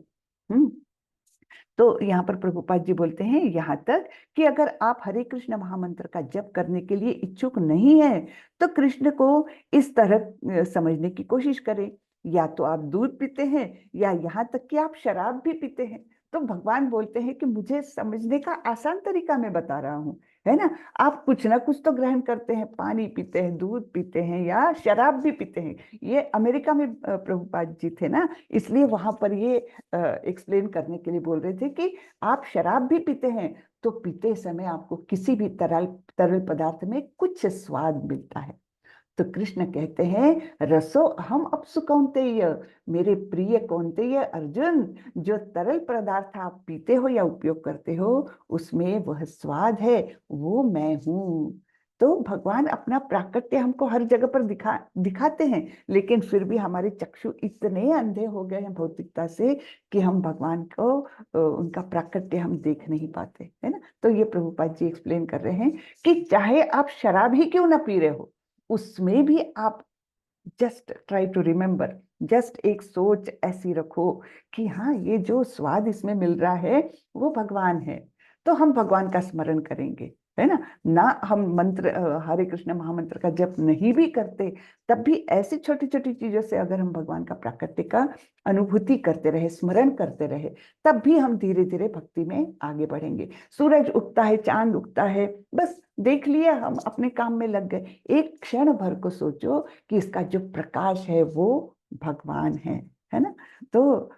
तो यहाँ पर प्रभुपाद जी बोलते हैं यहाँ तक कि अगर आप हरे कृष्ण महामंत्र का जप करने के लिए इच्छुक नहीं है, तो कृष्ण को इस तरह समझने की कोशिश करें, या तो आप दूध पीते हैं, या यहाँ तक कि आप शराब भी पीते हैं। तो भगवान बोलते हैं कि मुझे समझने का आसान तरीका मैं बता रहा हूँ, है ना। आप कुछ ना कुछ तो ग्रहण करते हैं, पानी पीते हैं, दूध पीते हैं, या शराब भी पीते हैं। ये अमेरिका में प्रभुपाद जी थे ना, इसलिए वहां पर ये एक्सप्लेन करने के लिए बोल रहे थे कि आप शराब भी पीते हैं, तो पीते समय आपको किसी भी तरल पदार्थ में कुछ स्वाद मिलता है। तो कृष्ण कहते हैं रसो अहम अपसु कौन्तेय, मेरे प्रिय कौन्तेय अर्जुन, जो तरल पदार्थ आप पीते हो या उपयोग करते हो, उसमें वह स्वाद है, वो मैं हूँ। तो भगवान अपना प्राकट्य हमको हर जगह पर दिखाते हैं, लेकिन फिर भी हमारे चक्षु इतने अंधे हो गए हैं भौतिकता से कि हम भगवान को उनका प्राकट्य हम देख नहीं पाते, है ना। तो ये प्रभुपाद जी एक्सप्लेन कर रहे हैं कि चाहे आप शराब ही क्यों ना पी रहे हो, उसमें भी आप just try to remember, just एक सोच ऐसी रखो कि हाँ, ये जो स्वाद इसमें मिल रहा है वो भगवान है। तो हम भगवान का स्मरण करेंगे, है ना। ना हम मंत्र हरे कृष्ण महामंत्र का जप नहीं भी करते, तब भी ऐसी छोटी छोटी चीजों से अगर हम भगवान का प्राकट्य का अनुभूति करते रहे, स्मरण करते रहे, तब भी हम धीरे धीरे भक्ति में आगे बढ़ेंगे। सूरज उगता है, चांद उगता है, बस देख लिया, हम अपने काम में लग गए। एक क्षण भर को सोचो कि इसका जो प्रकाश है वो भगवान है ना। तो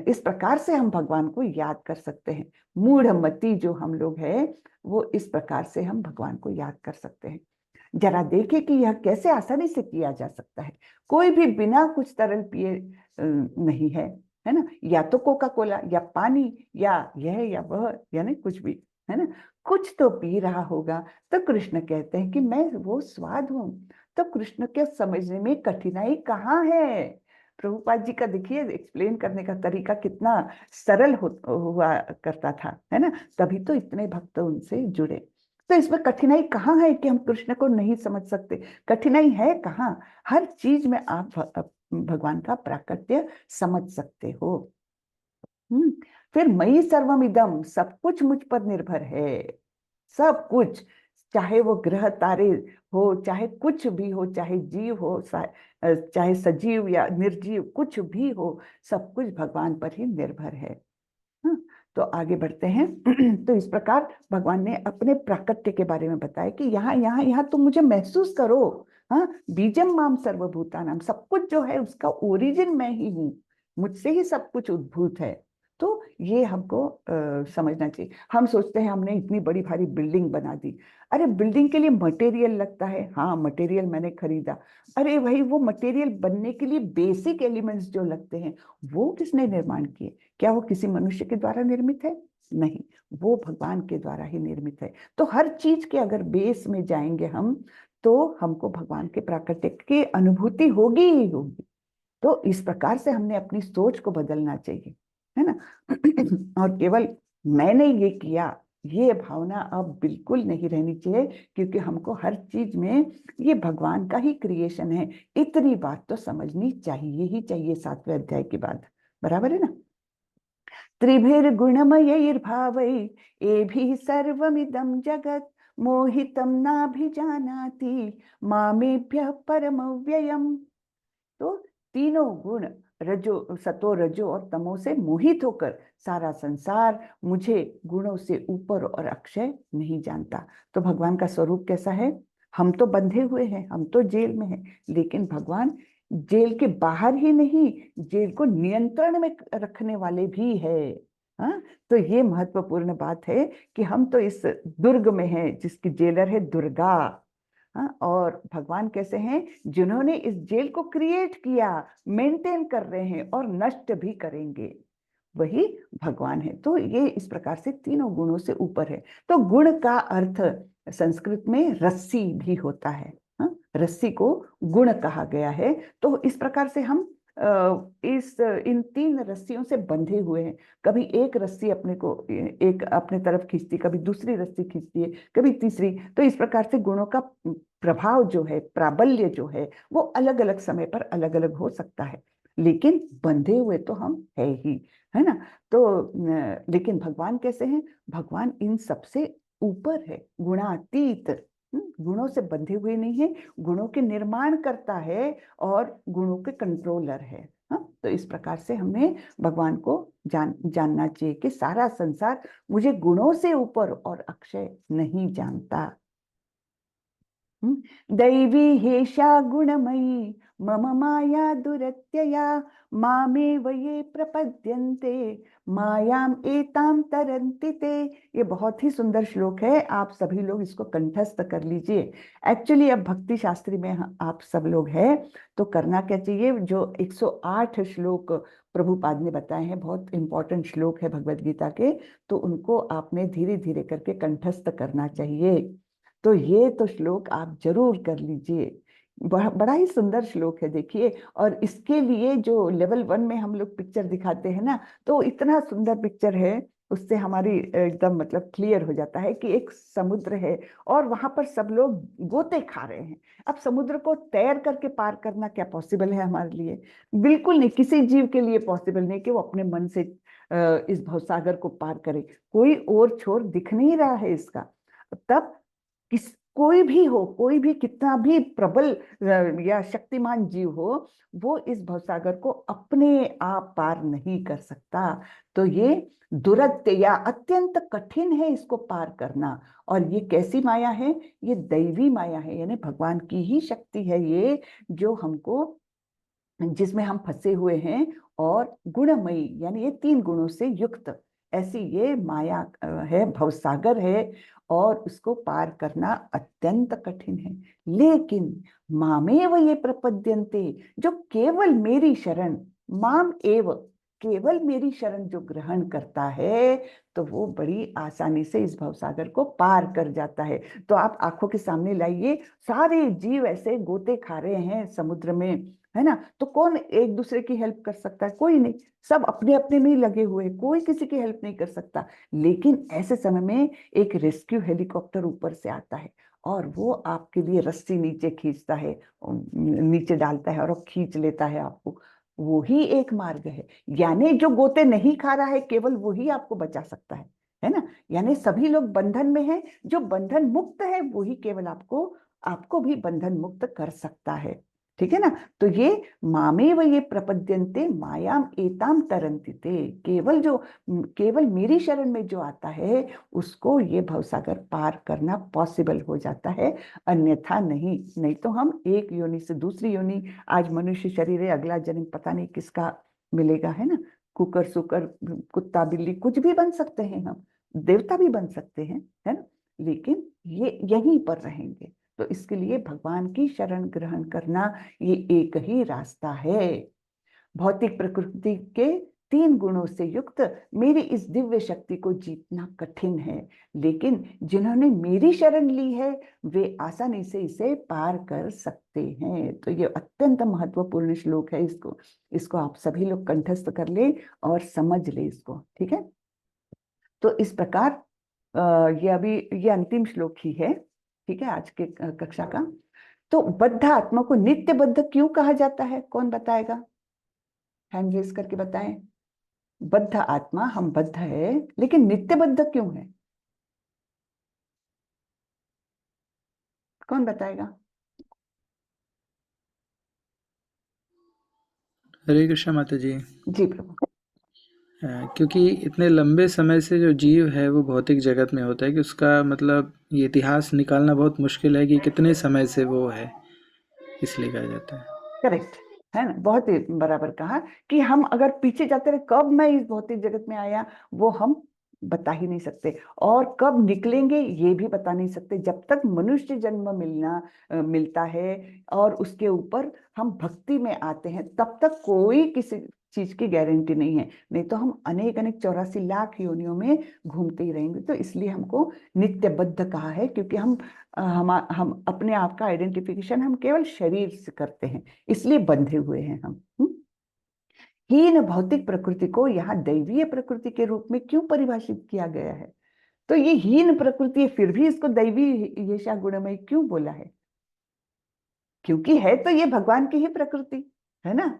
इस प्रकार से हम भगवान को याद कर सकते हैं। मूढ़मती जो हम लोग हैं, वो इस प्रकार से हम भगवान को याद कर सकते हैं। जरा देखें कि यह कैसे आसानी से किया जा सकता है। कोई भी बिना कुछ तरल पिए नहीं है ना। या तो कोका कोला या पानी या यह या वह, यानी कुछ भी, है ना। कुछ तो पी रहा होगा। तो कृष्ण कहते हैं कि मैं वो स्वाद हूं। तो कृष्ण के समझने में कठिनाई कहाँ है? प्रभुपाद जी का देखिए एक्सप्लेन करने का तरीका कितना सरल हुआ करता था, है ना। तभी तो इतने भक्त उनसे जुड़े। तो इसमें कठिनाई कहाँ है कि हम कृष्ण को नहीं समझ सकते? कठिनाई है कहाँ? हर चीज में आप भगवान का प्राकट्य समझ सकते हो। फिर मयि सर्वमिदम, सब कुछ मुझ पर निर्भर है। सब कुछ, चाहे वो ग्रह तारे हो, चाहे कुछ भी हो, चाहे जीव हो, चाहे सजीव या निर्जीव, कुछ भी हो, सब कुछ भगवान पर ही निर्भर है। तो आगे बढ़ते हैं। तो इस प्रकार भगवान ने अपने प्राकट्य के बारे में बताया कि यहाँ यहाँ यहाँ तुम मुझे महसूस करो। हाँ, बीजम माम सर्वभूतानाम, सब कुछ जो है उसका ओरिजिन मैं ही हूँ, मुझसे ही सब कुछ उद्भूत है। तो ये हमको समझना चाहिए। हम सोचते हैं हमने इतनी बड़ी भारी बिल्डिंग बना दी। अरे बिल्डिंग के लिए मटेरियल लगता है, हाँ मटेरियल मैंने खरीदा। अरे भाई, वो मटेरियल बनने के लिए बेसिक एलिमेंट्स जो लगते हैं वो किसने निर्माण किए? क्या वो किसी मनुष्य के द्वारा निर्मित है? नहीं, वो भगवान के द्वारा ही निर्मित है। तो हर चीज के अगर बेस में जाएंगे हम, तो हमको भगवान के प्राकट्य की अनुभूति होगी ही होगी। तो इस प्रकार से हमने अपनी सोच को बदलना चाहिए, है ना। और केवल मैंने ये किया, ये भावना अब बिल्कुल नहीं रहनी चाहिए, क्योंकि हमको हर चीज में ये भगवान का ही क्रिएशन है। इतनी बात तो समझनी चाहिए ही चाहिए 7वें अध्याय के बाद, बराबर है ना। त्रिभिर्गुणमयैर्भावै एभिः सर्वमिदं जगत् मोहितं नाभिजानाति मामेभ्यः परमव्ययम्। तो तीनों गुण, रजो सतो रजो और तमो से मोहित होकर सारा संसार मुझे गुणों से ऊपर और अक्षय नहीं जानता। तो भगवान का स्वरूप कैसा है? हम तो बंधे हुए हैं, हम तो जेल में हैं, लेकिन भगवान जेल के बाहर ही नहीं, जेल को नियंत्रण में रखने वाले भी है। हाँ, तो ये महत्वपूर्ण बात है कि हम तो इस दुर्ग में हैं जिसकी जेलर है दुर्गा। हाँ, और भगवान कैसे हैं? जिन्होंने इस जेल को क्रिएट किया, मेंटेन कर रहे हैं और नष्ट भी करेंगे, वही भगवान है। तो ये इस प्रकार से तीनों गुणों से ऊपर है। तो गुण का अर्थ संस्कृत में रस्सी भी होता है। हाँ, रस्सी को गुण कहा गया है। तो इस प्रकार से हम इन 3 रस्सियों से बंधे हुए हैं। कभी एक रस्सी अपने को एक अपने तरफ खींचती, कभी दूसरी रस्सी खींचती है, कभी तीसरी। तो इस प्रकार से गुणों का प्रभाव जो है, प्राबल्य जो है, वो अलग अलग समय पर अलग अलग हो सकता है, लेकिन बंधे हुए तो हम है ही, है ना। तो लेकिन भगवान कैसे हैं? भगवान इन सबसे ऊपर है, गुणातीत। गुणों से बंधे हुए नहीं है, गुणों के निर्माण करता है और गुणों के कंट्रोलर है। हाँ, तो इस प्रकार से हमने भगवान को जानना चाहिए कि सारा संसार मुझे गुणों से ऊपर और अक्षय नहीं जानता। दैवी हेषा गुणमयी मम माया दुरत्यया मामेव ये प्रपद्यन्ते मायाम एताम तरन्ति ते। ये बहुत ही सुंदर श्लोक है, आप सभी लोग इसको कंठस्थ कर लीजिए। एक्चुअली अब भक्ति शास्त्री में आप सब लोग हैं, तो करना क्या चाहिए? जो 108 श्लोक प्रभुपाद ने बताए हैं, बहुत इंपॉर्टेंट श्लोक है भगवद गीता के, तो उनको आपने धीरे धीरे करके कंठस्थ करना चाहिए। तो ये तो श्लोक आप जरूर कर लीजिए, बड़ा ही सुंदर श्लोक है देखिए। और इसके लिए जो लेवल 1 में हम लोग पिक्चर दिखाते हैं ना, तो इतना सुंदर पिक्चर है, उससे हमारी एकदम मतलब क्लियर हो जाता है कि एक समुद्र है और वहां पर सब लोग गोते खा रहे हैं। अब समुद्र को तैर करके पार करना क्या पॉसिबल है हमारे लिए? बिल्कुल नहीं, किसी जीव के लिए पॉसिबल नहीं कि वो अपने मन से इस भवसागर को पार करे। कोई और छोर दिख नहीं रहा है इसका। तब कोई भी हो, कोई भी कितना भी प्रबल या शक्तिमान जीव हो, वो इस भवसागर को अपने आप पार नहीं कर सकता। तो ये दुरत्य या अत्यंत कठिन है इसको पार करना। और ये कैसी माया है? ये दैवी माया है, यानी भगवान की ही शक्ति है ये, जो हमको, जिसमें हम फंसे हुए हैं। और गुणमयी यानी ये 3 गुणों से युक्त ऐसी ये माया है, भवसागर है, और उसको पार करना अत्यंत कठिन है। लेकिन मामेव ये प्रपद्यन्ते, जो केवल मेरी शरण, माम एव, केवल मेरी शरण जो ग्रहण करता है, तो वो बड़ी आसानी से इस भवसागर को पार कर जाता है। तो आप आंखों के सामने लाइए, सारे जीव ऐसे गोते खा रहे हैं समुद्र में, है ना? तो कौन एक दूसरे की हेल्प कर सकता है? कोई नहीं, सब अपने अपने में ही लगे हुए हैं, कोई किसी की हेल्प नहीं कर सकता। लेकिन ऐसे समय में एक रेस्क्यू हेलीकॉप्टर ऊपर से आता है और वो आपके लिए रस्सी नीचे खींचता है, नीचे डालता है और वो खींच लेता है आपको। वो ही एक मार्ग है। यानी जो गोते नहीं खा रहा है, केवल वही आपको बचा सकता है ना? यानी सभी लोग बंधन में हैं, जो बंधन मुक्त है वही केवल आपको भी बंधन मुक्त कर सकता है। ठीक है ना? तो ये मामेव ये प्रपद्यन्ते मायाम एताम तरन्तिते, केवल मेरी शरण में जो आता है उसको ये भवसागर पार करना पॉसिबल हो जाता है, अन्यथा नहीं तो हम एक योनि से दूसरी योनि, आज मनुष्य शरीर है, अगला जन्म पता नहीं किसका मिलेगा, है ना? कुकर सुकर कुत्ता बिल्ली कुछ भी बन सकते हैं, हम देवता भी बन सकते हैं, है ना? लेकिन ये यहीं पर रहेंगे। तो इसके लिए भगवान की शरण ग्रहण करना ये एक ही रास्ता है। भौतिक प्रकृति के 3 गुणों से युक्त मेरी इस दिव्य शक्ति को जीतना कठिन है, लेकिन जिन्होंने मेरी शरण ली है वे आसानी से इसे पार कर सकते हैं। तो ये अत्यंत महत्वपूर्ण श्लोक है, इसको आप सभी लोग कंठस्थ कर ले और समझ ले इसको, ठीक है? तो इस प्रकार ये अंतिम श्लोक ही है, ठीक है, आज के कक्षा का। तो बद्ध आत्मा को नित्य बद्ध क्यों कहा जाता है? कौन बताएगा? हैंड रेज करके बताएं। बद्ध आत्मा, हम बद्ध है, लेकिन नित्य बद्ध क्यों है? कौन बताएगा? हरे कृष्ण माता जी। जी प्रभु। क्योंकि इतने लंबे समय से जो जीव है वो भौतिक जगत में होता है कि उसका मतलब ये इतिहास निकालना बहुत मुश्किल है कि कितने समय से वो है, इसलिए कहा जाता है। करेक्ट है ना? बहुत ही बराबर कहा कि हम अगर पीछे जाते रहे, कब मैं इस भौतिक जगत में आया वो हम बता ही नहीं सकते, और कब निकलेंगे ये भी बता नहीं सकते। जब तक मनुष्य जन्म मिलता है और उसके ऊपर हम भक्ति में आते हैं, तब तक कोई किसी चीज की गारंटी नहीं है, नहीं तो हम अनेक 84 लाख योनियों में घूमते ही रहेंगे। तो इसलिए हमको नित्यबद्ध कहा है, क्योंकि हम अपने आप का आइडेंटिफिकेशन हम केवल शरीर से करते हैं, इसलिए बंधे हुए हैं हम। हीन भौतिक प्रकृति को यहाँ दैवीय प्रकृति के रूप में क्यों परिभाषित किया गया है? तो ये हीन प्रकृति है, फिर भी इसको दैवी येषा गुणमयी क्यों बोला है? क्योंकि है तो ये भगवान की ही प्रकृति, है ना?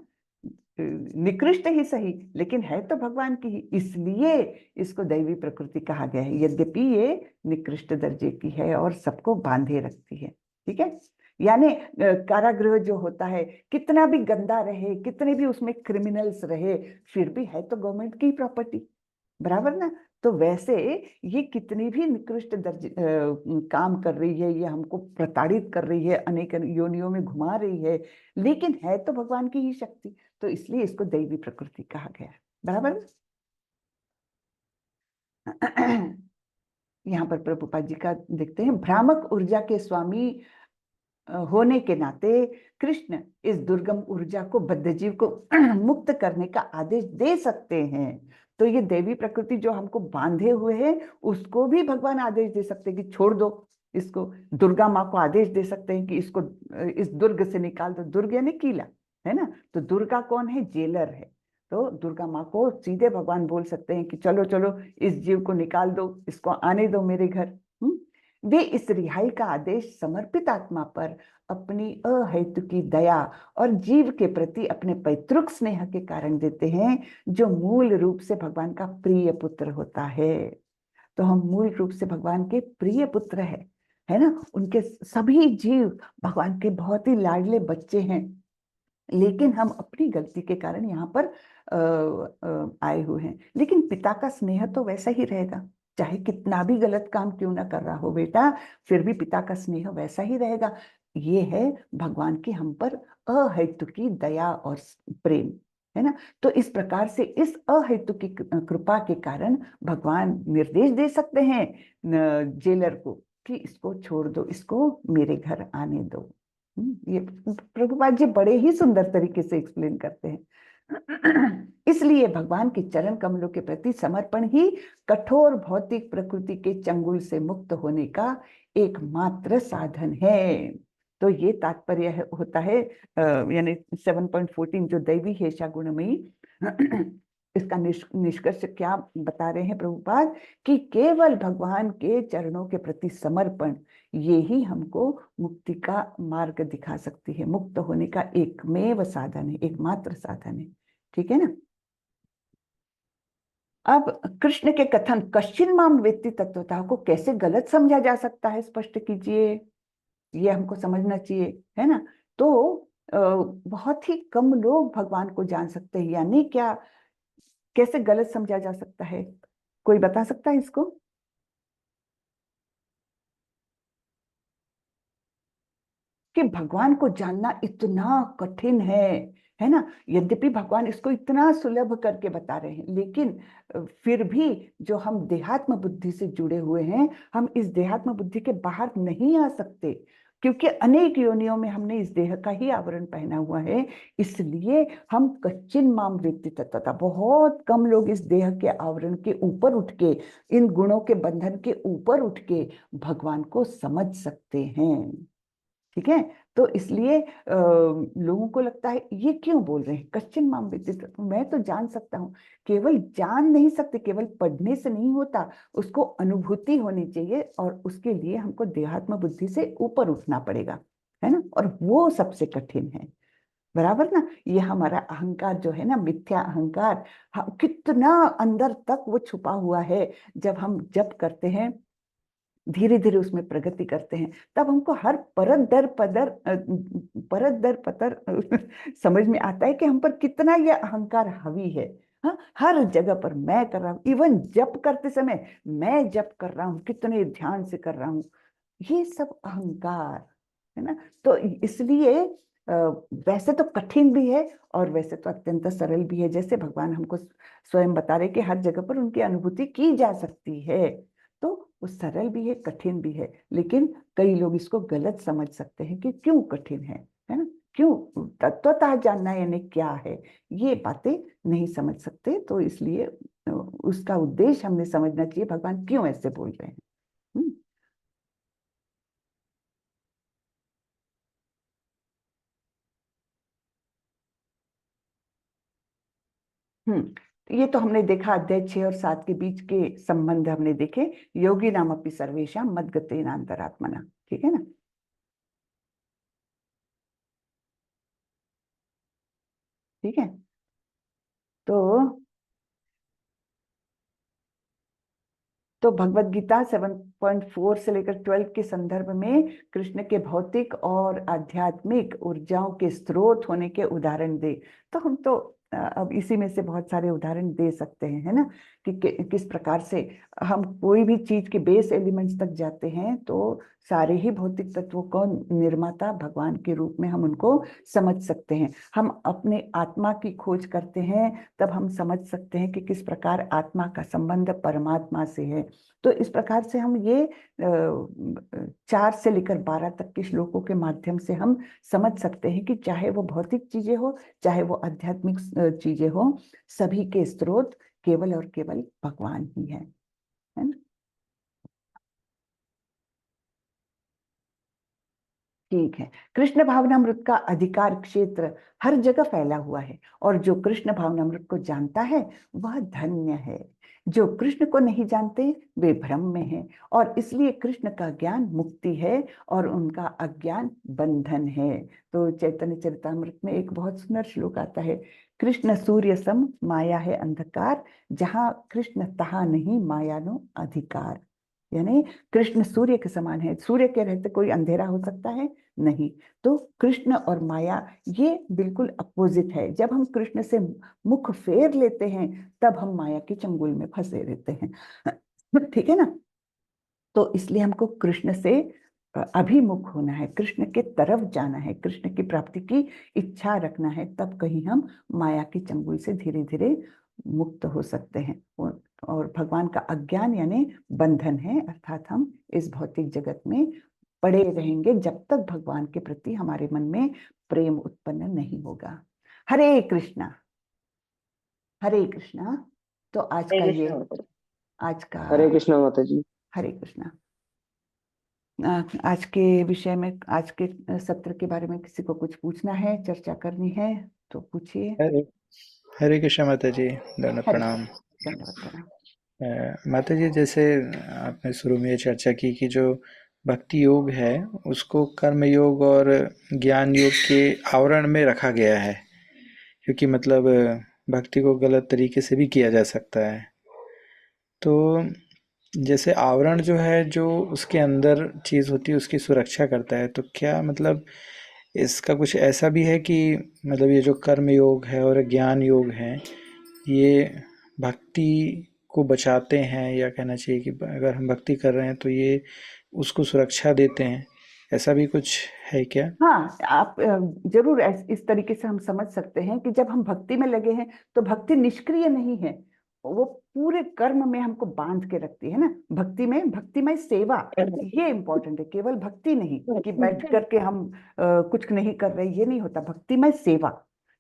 निकृष्ट ही सही, लेकिन है तो भगवान की ही, इसलिए इसको दैवी प्रकृति कहा गया है। यद्यपि ये निकृष्ट दर्जे की है और सबको बांधे रखती है, ठीक है? यानी कारागृह जो होता है, कितना भी गंदा रहे, कितने भी उसमें क्रिमिनल्स रहे, फिर भी है तो गवर्नमेंट की प्रॉपर्टी, बराबर ना? तो वैसे ये कितनी भी निकृष्ट दर्जे काम कर रही है, ये हमको प्रताड़ित कर रही है, अनेक योनियों में घुमा रही है, लेकिन है तो भगवान की ही शक्ति, तो इसलिए इसको दैवी प्रकृति कहा गया, बराबर? यहाँ पर प्रभुपाद जी का देखते हैं, भ्रामक ऊर्जा के स्वामी होने के नाते कृष्ण इस दुर्गम ऊर्जा को बद्ध जीव को मुक्त करने का आदेश दे सकते हैं। तो ये देवी प्रकृति जो हमको बांधे हुए है, उसको भी भगवान आदेश दे सकते कि छोड़ दो, इसको दुर्गा माँ को आदेश दे सकते हैं कि इसको इस दुर्ग से निकाल दो। दुर्ग यानी किला, है ना। तो दुर्गा कौन है? जेलर है। तो दुर्गा माँ को सीधे भगवान बोल सकते हैं कि चलो चलो इस जीव को निकाल दो, इसको आने दो मेरे घर। वे इस रिहाई का आदेश समर्पित आत्मा पर अपनी अहेतु की दया और जीव के प्रति अपने पैतृक स्नेह के कारण देते हैं, जो मूल रूप से भगवान का प्रिय पुत्र होता है। तो हम मूल रूप से भगवान के प्रिय पुत्र है ना। उनके सभी जीव भगवान के बहुत ही लाडले बच्चे हैं, लेकिन हम अपनी गलती के कारण यहाँ पर आए हुए हैं। लेकिन पिता का स्नेह तो वैसा ही रहेगा, चाहे कितना भी गलत काम क्यों ना कर रहा हो बेटा, फिर भी पिता का स्नेह वैसा ही रहेगा। ये है भगवान की हम पर अहेतु की दया और प्रेम, है ना। तो इस प्रकार से इस अहेतु की कृपा के कारण भगवान निर्देश दे सकते हैं जेलर को कि इसको छोड़ दो, इसको मेरे घर आने दो। ये प्रभुपाद जी बड़े ही सुंदर तरीके से एक्सप्लेन करते हैं। इसलिए भगवान के चरण कमलों के प्रति समर्पण ही कठोर भौतिक प्रकृति के चंगुल से मुक्त होने का एकमात्र साधन है। तो ये तात्पर्य होता है यानी 7.14 जो दैवी हेषा गुणमयी, इसका निष्कर्ष क्या बता रहे हैं प्रभुपाद कि केवल भगवान के चरणों के प्रति समर्पण ये ही हमको मुक्ति का मार्ग दिखा सकती है, मुक्त होने का एकमेव साधन है, एकमात्र साधन है। ठीक है ना। अब कृष्ण के कथन कश्चिन माम वेत्ति तत्वतः को कैसे गलत समझा जा सकता है, स्पष्ट कीजिए। ये हमको समझना चाहिए, है ना। तो बहुत ही कम लोग भगवान को जान सकते हैं, यानी क्या, कैसे गलत समझा जा सकता है? कोई बता सकता है इसको? कि भगवान को जानना इतना कठिन है ना। यद्यपि भगवान इसको इतना सुलभ करके बता रहे हैं, लेकिन फिर भी जो हम देहात्म बुद्धि से जुड़े हुए हैं, हम इस देहात्म बुद्धि के बाहर नहीं आ सकते, क्योंकि अनेक योनियों में हमने इस देह का ही आवरण पहना हुआ है। इसलिए हम कच्चिन माम वेत्ति तत्वतः, बहुत कम लोग इस देह के आवरण के ऊपर उठ के, इन गुणों के बंधन के ऊपर उठ के भगवान को समझ सकते हैं। ठीक है। तो इसलिए लोगों को लगता है ये क्यों बोल रहे हैं कश्चिन माम वेत्ति, मैं तो जान सकता हूँ। केवल जान नहीं सकते, केवल पढ़ने से नहीं होता, उसको अनुभूति होनी चाहिए, और उसके लिए हमको देहात्म बुद्धि से ऊपर उठना पड़ेगा, है ना। और वो सबसे कठिन है, बराबर ना। ये हमारा अहंकार जो है ना, मिथ्या अहंकार, कितना अंदर तक वो छुपा हुआ है। जब हम जप करते हैं, धीरे धीरे उसमें प्रगति करते हैं, तब हमको हर परत दर पतर समझ में आता है कि हम पर कितना यह अहंकार हावी है। हाँ, हर जगह पर मैं कर रहा हूँ, इवन जप करते समय मैं जप कर रहा हूँ, कितने ध्यान से कर रहा हूँ, ये सब अहंकार है ना। तो इसलिए वैसे तो कठिन भी है और वैसे तो अत्यंत सरल भी है। जैसे भगवान हमको स्वयं बता रहे कि हर जगह पर उनकी अनुभूति की जा सकती है, तो वो सरल भी है, कठिन भी है। लेकिन कई लोग इसको गलत समझ सकते हैं कि क्यों कठिन है ना, क्यों तत्वतः जानना यानी क्या है, ये बातें नहीं समझ सकते। तो इसलिए उसका उद्देश्य हमने समझना चाहिए, भगवान क्यों ऐसे बोल रहे हैं। ये तो हमने देखा, अध्याय 6 और 7 के बीच के संबंध हमने देखे। योगी नाम अपनी सर्वेशा मद्गतेन अंतरात्मना, ठीक है ना। ठीक है। तो भगवत गीता 7.4 से लेकर 12 के संदर्भ में कृष्ण के भौतिक और आध्यात्मिक ऊर्जाओं के स्रोत होने के उदाहरण दे। तो हम तो अब इसी में से बहुत सारे उदाहरण दे सकते हैं, है ना, कि किस प्रकार से हम कोई भी चीज के बेस एलिमेंट्स तक जाते हैं तो सारे ही भौतिक तत्वों को निर्माता भगवान के रूप में हम उनको समझ सकते हैं। हम अपने आत्मा की खोज करते हैं, तब हम समझ सकते हैं कि किस प्रकार आत्मा का संबंध परमात्मा से है। तो इस प्रकार से हम ये 4 से लेकर 12 तक के श्लोकों के माध्यम से हम समझ सकते हैं कि चाहे वो भौतिक चीजें हो, चाहे वो आध्यात्मिक चीजें हो, सभी के स्रोत केवल और केवल भगवान ही है ना। ठीक है। कृष्ण भावनामृत का अधिकार क्षेत्र हर जगह फैला हुआ है, और जो कृष्ण भावनामृत को जानता है वह धन्य है। जो कृष्ण को नहीं जानते वे भ्रम में हैं, और इसलिए कृष्ण का ज्ञान मुक्ति है और उनका अज्ञान बंधन है। तो चैतन्य चरितामृत में एक बहुत सुंदर श्लोक आता है, कृष्ण सूर्य सम माया है अंधकार, जहां कृष्ण तहा नहीं माया नो अधिकार। यानी कृष्ण सूर्य के समान है, सूर्य के रहते कोई अंधेरा हो सकता है नहीं। तो कृष्ण और माया ये बिल्कुल अपोजिट है। जब हम कृष्ण से मुख फेर लेते हैं तब हम माया के चंगुल में फंसे रहते हैं। ठीक है ना। तो इसलिए हमको कृष्ण से अभिमुख होना है, कृष्ण के तरफ जाना है, कृष्ण की प्राप्ति की इच्छा रखना है, तब कहीं हम माया के चंगुल से धीरे धीरे मुक्त हो सकते हैं। और भगवान का अज्ञान यानी बंधन है, अर्थात हम इस भौतिक जगत में पड़े रहेंगे जब तक भगवान के प्रति हमारे मन में प्रेम उत्पन्न नहीं होगा। हरे कृष्णा, हरे कृष्णा। तो आज हरे का कृष्ण ये माता जी। आज का हरे कृष्णा माता जी। हरे कृष्णा। आज के विषय में, आज के सत्र के बारे में किसी को कुछ पूछना है, चर्चा करनी है तो पूछिए। हरे हरे कृष्ण माता जी, दंड हरे प्रणाम। दंडवत प्रणाम। माता जी, जैसे आपने शुरू में ये चर्चा की कि जो भक्ति योग है उसको कर्म योग और ज्ञान योग के आवरण में रखा गया है, क्योंकि मतलब भक्ति को गलत तरीके से भी किया जा सकता है। तो जैसे आवरण जो है, जो उसके अंदर चीज़ होती है उसकी सुरक्षा करता है, तो क्या मतलब इसका कुछ ऐसा भी है कि मतलब ये जो कर्म योग है और ज्ञान योग है ये भक्ति को बचाते हैं, या कहना चाहिए कि अगर हम भक्ति कर रहे हैं तो ये उसको सुरक्षा देते हैं, ऐसा भी कुछ है क्या? हाँ, आप जरूर इस तरीके से हम समझ सकते हैं कि जब हम भक्ति में लगे हैं तो भक्ति निष्क्रिय नहीं है, वो पूरे कर्म में हमको बांध के रखती है ना। भक्ति में, भक्तिमय सेवा ये इंपॉर्टेंट है, केवल भक्ति नहीं कि बैठ करके हम कुछ नहीं कर रहे, ये नहीं होता। भक्तिमय सेवा,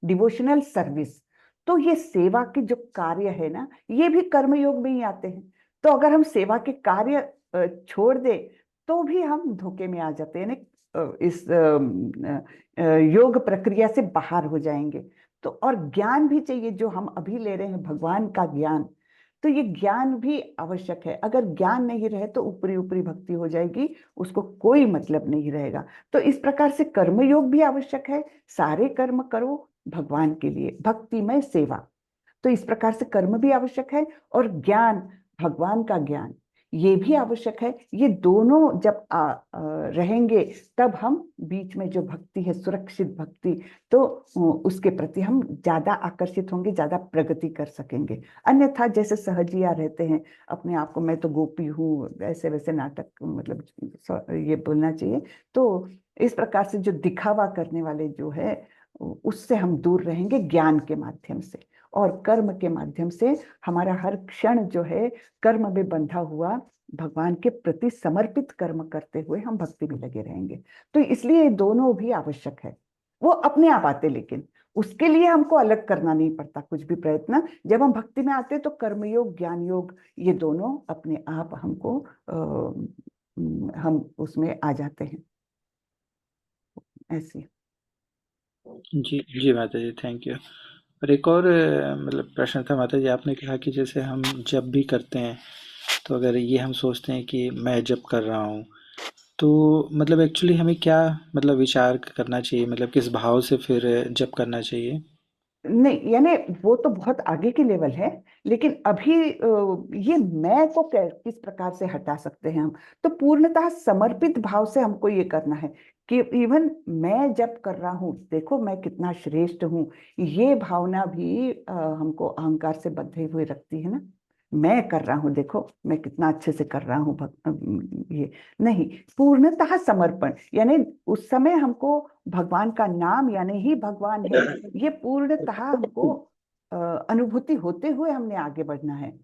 डिवोशनल सर्विस, तो ये सेवा के जो कार्य है ना, ये भी कर्मयोग में ही आते हैं। तो अगर हम सेवा के कार्य छोड़ दे तो भी हम धोखे में आ जाते हैं, इस योग प्रक्रिया से बाहर हो जाएंगे। तो और ज्ञान भी चाहिए, जो हम अभी ले रहे हैं भगवान का ज्ञान, तो ये ज्ञान भी आवश्यक है। अगर ज्ञान नहीं रहे तो ऊपरी ऊपरी भक्ति हो जाएगी, उसको कोई मतलब नहीं रहेगा। तो इस प्रकार से कर्म योग भी आवश्यक है, सारे कर्म करो भगवान के लिए, भक्तिमय सेवा। तो इस प्रकार से कर्म भी आवश्यक है, और ज्ञान, भगवान का ज्ञान, ये भी आवश्यक है। ये दोनों जब रहेंगे तब हम बीच में जो भक्ति है, सुरक्षित भक्ति, तो उसके प्रति हम ज्यादा आकर्षित होंगे, ज्यादा प्रगति कर सकेंगे। अन्यथा जैसे सहजिया रहते हैं अपने आप को, मैं तो गोपी हूँ, ऐसे वैसे नाटक, मतलब ये बोलना चाहिए। तो इस प्रकार से जो दिखावा करने वाले जो है, उससे हम दूर रहेंगे ज्ञान के माध्यम से। और कर्म के माध्यम से हमारा हर क्षण जो है कर्म में बंधा हुआ, भगवान के प्रति समर्पित कर्म करते हुए हम भक्ति में लगे रहेंगे। तो इसलिए दोनों भी आवश्यक है। वो अपने आप आते, लेकिन उसके लिए हमको अलग करना नहीं पड़ता कुछ भी प्रयत्न। जब हम भक्ति में आते तो कर्मयोग, ज्ञान योग, ये दोनों अपने आप हमको हम उसमें आ जाते हैं। ऐसे। जी जी माता जी, थैंक यू। और एक और मतलब प्रश्न था माता जी, आपने कहा कि जैसे हम जब भी करते हैं तो अगर ये हम सोचते हैं कि मैं जब कर रहा हूँ, तो मतलब एक्चुअली हमें क्या मतलब विचार करना चाहिए, मतलब किस भाव से फिर जब करना चाहिए? नहीं, यानी वो तो बहुत आगे की लेवल है, लेकिन अभी ये मैं को किस प्रकार से हटा सकते हैं हम। तो पूर्णतः समर्पित भाव से हमको ये करना है कि इवन मैं जब कर रहा हूँ, देखो मैं कितना श्रेष्ठ हूँ, ये भावना भी हमको अहंकार से बंधे हुए रखती है ना। मैं कर रहा हूँ, देखो मैं कितना अच्छे से कर रहा हूँ, ये नहीं। पूर्णतः समर्पण यानी उस समय हमको भगवान का नाम यानी ही भगवान है, ये पूर्णतः हमको अनुभूति होते हुए हमने आगे बढ़ना है।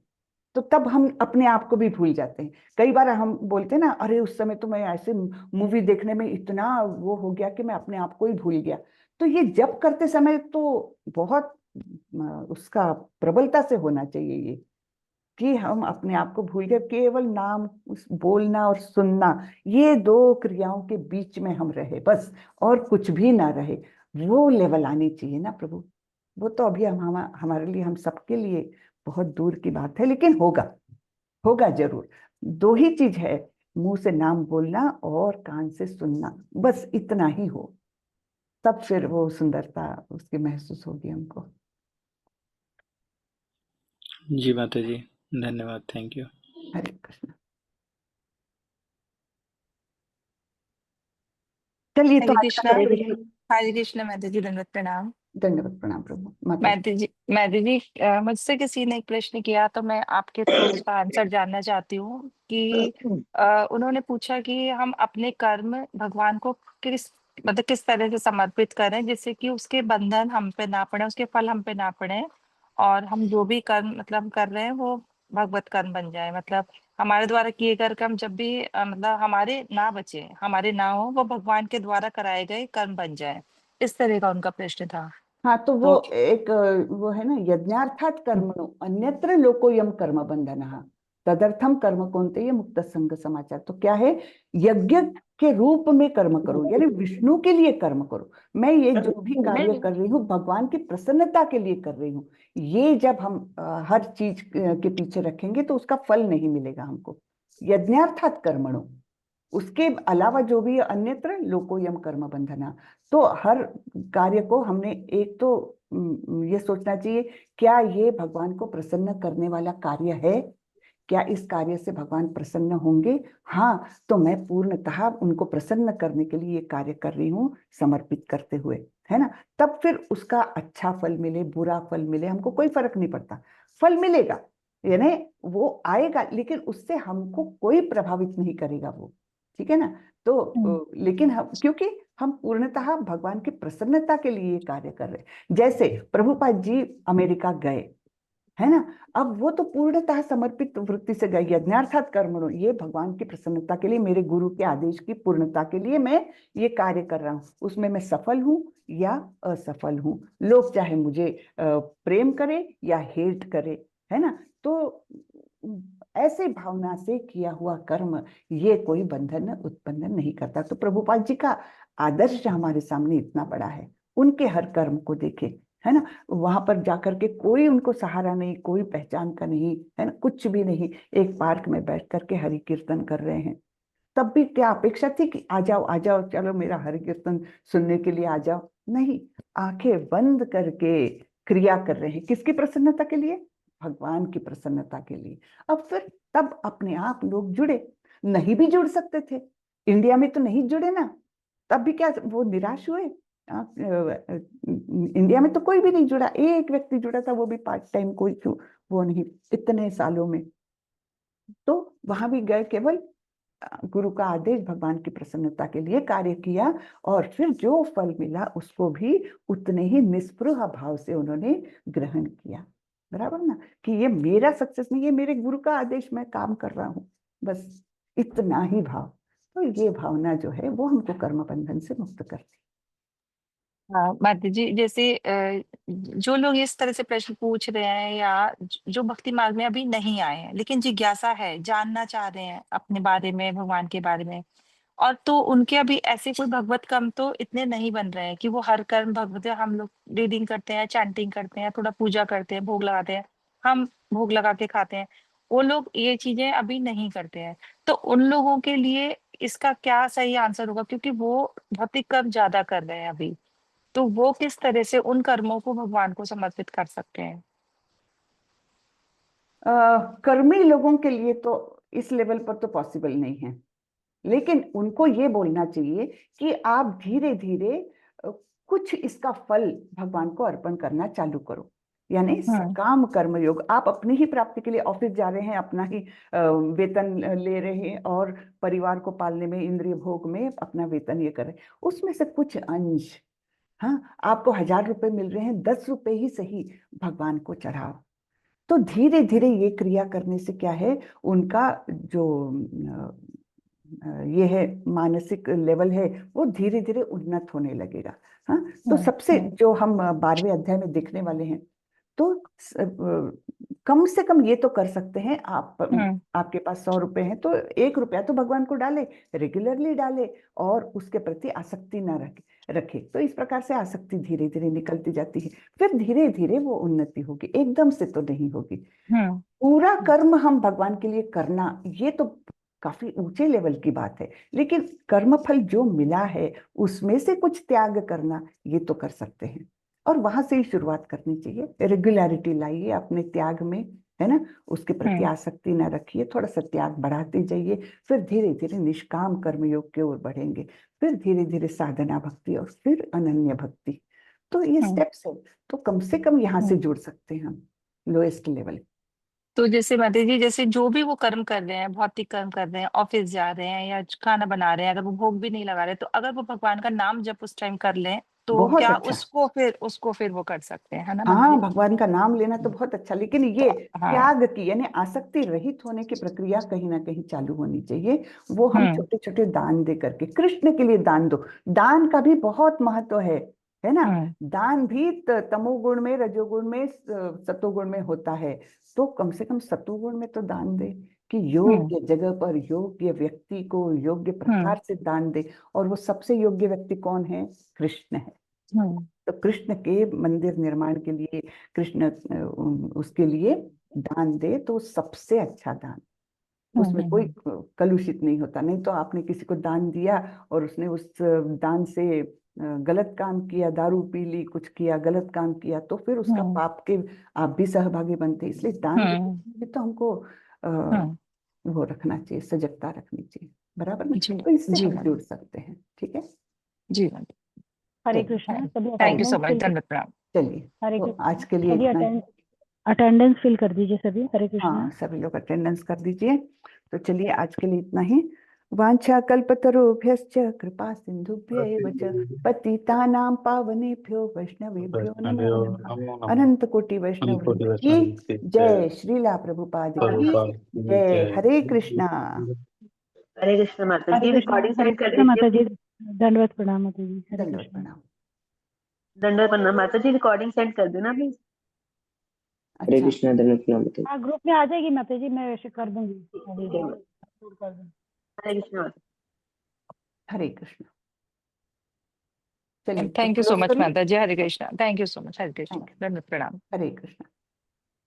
तो तब हम अपने आप को भी भूल जाते हैं। कई बार हम बोलते हैं ना, अरे उस समय तो मैं ऐसे मूवी देखने में इतना वो हो गया कि मैं अपने आप को ही भूल गया। तो ये जब करते समय तो बहुत उसका प्रबलता से होना चाहिए ये। कि हम अपने आप को भूल गए, केवल नाम बोलना और सुनना, ये दो क्रियाओं के बीच में हम रहे बस, और कुछ भी ना रहे। वो लेवल आनी चाहिए ना प्रभु। वो तो अभी हमारे लिए, हम सबके लिए बहुत दूर की बात है, लेकिन होगा, होगा जरूर। दो ही चीज है, मुंह से नाम बोलना और कान से सुनना, बस इतना ही हो, तब फिर वो सुंदरता उसकी महसूस होगी हमको। जी माता जी, धन्यवाद, थैंक यू। हरे कृष्ण। चलिए तो हरे आज का कृष्णा। सत्संग, हरे कृष्णा माता जी, दंडवत प्रणाम। दंडवत प्रणाम प्रभु। माता जी। माता जी, मुझसे किसी ने एक प्रश्न किया तो मैं आपके थ्रू उसका आंसर जानना चाहती हूँ कि उन्होंने पूछा कि हम अपने कर्म भगवान को किस तरह से समर्पित करें जिससे कि उसके बंधन हम पे ना पड़े, उसके फल हम पे ना पड़े, और हम जो भी कर्म कर रहे हैं वो भगवत कर्म बन जाए। हमारे द्वारा किए गए कर्म जब भी हमारे ना बचे, हमारे ना हो, वो भगवान के द्वारा कराए गए कर्म बन जाए। इस तरह का उनका प्रश्न था। हाँ, तो वो तो एक वो है ना, यज्ञार्थात कर्मणो अन्यत्र लोकोयम कर्म बंधनः तदर्थम कर्म कौन्तेय मुक्त संग समाचार। तो क्या है, यज्ञ के रूप में कर्म करो, यानी विष्णु के लिए कर्म करो। मैं ये जो भी कार्य कर रही हूँ भगवान की प्रसन्नता के लिए कर रही हूँ। ये जब हम हर चीज के पीछे रखेंगे तो उसका फल नहीं मिलेगा हमको। यज्ञार्थात कर्मणो, उसके अलावा जो भी अन्यत्र लोकोयम कर्म बंधना। तो हर कार्य को हमने एक तो ये सोचना चाहिए, क्या ये भगवान को प्रसन्न करने वाला कार्य है, क्या इस कार्य से भगवान प्रसन्न होंगे। हाँ, तो मैं पूर्णतः उनको प्रसन्न करने के लिए ये कार्य कर रही हूँ, समर्पित करते हुए, है ना। तब फिर उसका अच्छा फल मिले बुरा फल मिले, हमको कोई फर्क नहीं पड़ता, फल मिलेगा, यानी वो आएगा, लेकिन उससे हमको कोई प्रभावित नहीं करेगा वो, ठीक है ना। तो लेकिन हम, क्योंकि हम पूर्णतः भगवान की प्रसन्नता के लिए ये कार्य कर रहे हैं। जैसे प्रभुपाद जी अमेरिका गए, है ना, अब वो तो पूर्णतः समर्पित वृत्ति से गए, यज्ञार्थात कर्मणो, ये भगवान की प्रसन्नता के लिए, मेरे गुरु के आदेश की पूर्णता के लिए मैं ये कार्य कर रहा हूँ। उसमें मैं सफल हूँ या असफल हूँ, लोग चाहे मुझे प्रेम करे या हेट करे, है ना। तो ऐसे भावना से किया हुआ कर्म ये कोई बंधन उत्पन्न नहीं करता। तो प्रभुपाद जी का आदर्श हमारे सामने इतना बड़ा है, उनके हर कर्म को देखे, है ना। वहां पर जाकर के कोई उनको सहारा नहीं, कोई पहचान का नहीं, है ना, कुछ भी नहीं। एक पार्क में बैठ करके हरि कीर्तन कर रहे हैं, तब भी क्या अपेक्षा थी कि आ जाओ आ जाओ, चलो मेरा हरि कीर्तन सुनने के लिए आ जाओ। नहीं, आंखें बंद करके क्रिया कर रहे हैं, किसकी प्रसन्नता के लिए, भगवान की प्रसन्नता के लिए। अब फिर तब अपने आप लोग जुड़े, नहीं भी जुड़ सकते थे, इंडिया में तो नहीं जुड़े ना, तब भी क्या वो निराश हुए। इंडिया में तो कोई भी नहीं जुड़ा, एक व्यक्ति जुड़ा था, वो भी पार्ट टाइम, कोई वो नहीं, इतने सालों में। तो वहां भी गए, केवल गुरु का आदेश, भगवान की प्रसन्नता के लिए कार्य किया, और फिर जो फल मिला उसको भी उतने ही निस्पृह भाव से उन्होंने ग्रहण किया। बराबर ना, कि ये मेरा सक्सेस नहीं, ये मेरे गुरु का आदेश, मैं काम कर रहा हूँ, बस इतना ही भाव। तो ये भावना जो है वो हमको कर्म बंधन से मुक्त करती। हाँ माता जी, जैसे जो लोग इस तरह से प्रश्न पूछ रहे हैं या जो भक्ति मार्ग में अभी नहीं आए हैं लेकिन जिज्ञासा है, जानना चाह रहे हैं अपने बारे में, भगवान के बारे में, और तो उनके अभी ऐसे कोई भगवत कर्म तो इतने नहीं बन रहे हैं कि वो हर कर्म भगवत, हम लोग रीडिंग करते हैं, चैंटिंग करते हैं, थोड़ा पूजा करते हैं, भोग लगाते हैं, हम भोग लगा के खाते हैं, वो लोग ये चीजें अभी नहीं करते हैं। तो उन लोगों के लिए इसका क्या सही आंसर होगा, क्योंकि वो भौतिक कर्म ज्यादा कर रहे हैं अभी, तो वो किस तरह से उन कर्मों को भगवान को समर्पित कर सकते हैं? कर्मी लोगों के लिए तो इस लेवल पर तो पॉसिबल नहीं है, लेकिन उनको ये बोलना चाहिए कि आप धीरे धीरे कुछ इसका फल भगवान को अर्पण करना चालू करो। यानी सकाम कर्म योग, आप अपनी ही प्राप्ति के लिए ऑफिस जा रहे हैं, अपना ही वेतन ले रहे हैं, और परिवार को पालने में, इंद्रिय भोग में अपना वेतन ये कर रहे हैं, उसमें से कुछ अंश, हाँ, आपको 1000 रुपए मिल रहे हैं, 10 रुपए ही सही भगवान को चढ़ाओ। तो धीरे धीरे ये क्रिया करने से क्या है, उनका जो ये है मानसिक लेवल है, वो धीरे धीरे उन्नत होने लगेगा। हाँ, तो सबसे जो हम 12वें अध्याय में देखने वाले हैं, तो कम से कम ये तो कर सकते हैं आप। हम्म आपके पास 100 रुपए हैं तो 1 रुपया तो भगवान को डाले, रेगुलरली डाले, और उसके प्रति आसक्ति ना रखे। तो इस प्रकार से आसक्ति धीरे धीरे निकलती जाती है, फिर धीरे धीरे वो उन्नति होगी, एकदम से तो नहीं होगी। हम्म पूरा कर्म हम भगवान के लिए करना, ये तो काफी ऊंचे लेवल की बात है, लेकिन कर्मफल जो मिला है उसमें से कुछ त्याग करना, ये तो कर सकते हैं। और वहां से ही शुरुआत करनी चाहिए। रेगुलरिटी लाइए अपने त्याग में, है ना, उसके प्रति आसक्ति ना रखिए, थोड़ा सा त्याग बढ़ाते जाइए, फिर धीरे धीरे निष्काम कर्मयोग की ओर बढ़ेंगे, फिर धीरे धीरे साधना भक्ति, और फिर अनन्य भक्ति। तो ये स्टेप्स है, तो कम से कम यहाँ से जुड़ सकते हैं हम लोएस्ट लेवल। तो जैसे माता जी, जैसे जो भी वो कर्म कर रहे हैं, भौतिक कर्म कर रहे हैं, ऑफिस जा रहे हैं या खाना बना रहे हैं, अगर वो भोग भी नहीं लगा रहे, तो अगर वो भगवान का नाम जब उस टाइम कर लें तो बहुत क्या अच्छा। उसको फिर वो कर सकते हैं, है ना माता हाँ, जी? भगवान का नाम लेना तो बहुत अच्छा, लेकिन ये हाँ। त्याग की यानी आसक्ति रहित होने की प्रक्रिया कहीं ना कहीं चालू होनी चाहिए। वो हम छोटे छोटे दान दे करके, कृष्ण के लिए दान दो। दान का भी बहुत महत्व है ना। दान भी तमोगुण में, रजोगुण में, सतोगुण में होता है। तो कम से कम सतोगुण में तो दान दे, कि योग्य जगह पर योग्य व्यक्ति को योग्य प्रकार से दान दे। और वो सबसे योग्य व्यक्ति कौन है? कृष्ण है। तो कृष्ण के मंदिर निर्माण के लिए, कृष्ण उसके लिए दान दे तो सबसे अच्छा दान, उसमें कोई कलुषित नहीं होता। नहीं तो आपने किसी को दान दिया और उसने उस दान से गलत काम किया, दारू पी ली, कुछ किया, गलत काम किया, तो फिर उसका पाप के आप भी सहभागी बनते। इसलिए दान भी तो हमको वो रखना चाहिए, सजगता रखनी चाहिए, बराबर ना। तो इससे हम जुड़ सकते हैं। ठीक है जी। हरे कृष्णा। सभी thank you so attendance much, फिल धन्यवाद, प्रणाम। चलिए, हरे तो कृष्णा। आज के लिए सभी इतना ही। अटेंडेंस फिल कर दीजिए सभी। हरे कृष्णा। हाँ, सभी लोग अटेंडेंस कर दीजिए। तो चलिए, आज के लिए इतना ही। वांछा कल्पतरुभ्यश्च कृपा सिंधुभ्यैव च पतितानां पावनेभ्यो वैष्णवेभ्यो नमो नमः। अनंत कोटि वैष्णव वृंद की जय। श्रीला प्रभुपाद की जय। हरे कृष्णा। हरे कृष्ण माता जी। हरे कृष्णा। रिकॉर्डिंग हरे सेंड कर कृष्णा माता दीजिए। जी। दंडवत प्रणाम माता जी। हरे दंडवत कृष्णा। प्रणाम। दंडवत प्रणाम माता जी। रिकॉर्डिंग सेंड कर देना प्लीज। हरे अच्छा, कृष्णा, धन्यवाद प्रणाम। हाँ, ग्रुप में आ जाएगी माता जी, मैं वैसे कर दूंगी। ठीक है। अपलोड कर दूंगी। हरे कृष्ण माता। हरे कृष्णा। चलिए, thank you so close much करूं? माता जी। Hare Krishna. Thank you so much. Hare Krishna. Thank you. धन्यवाद, प्रणाम। हरे कृष्णा।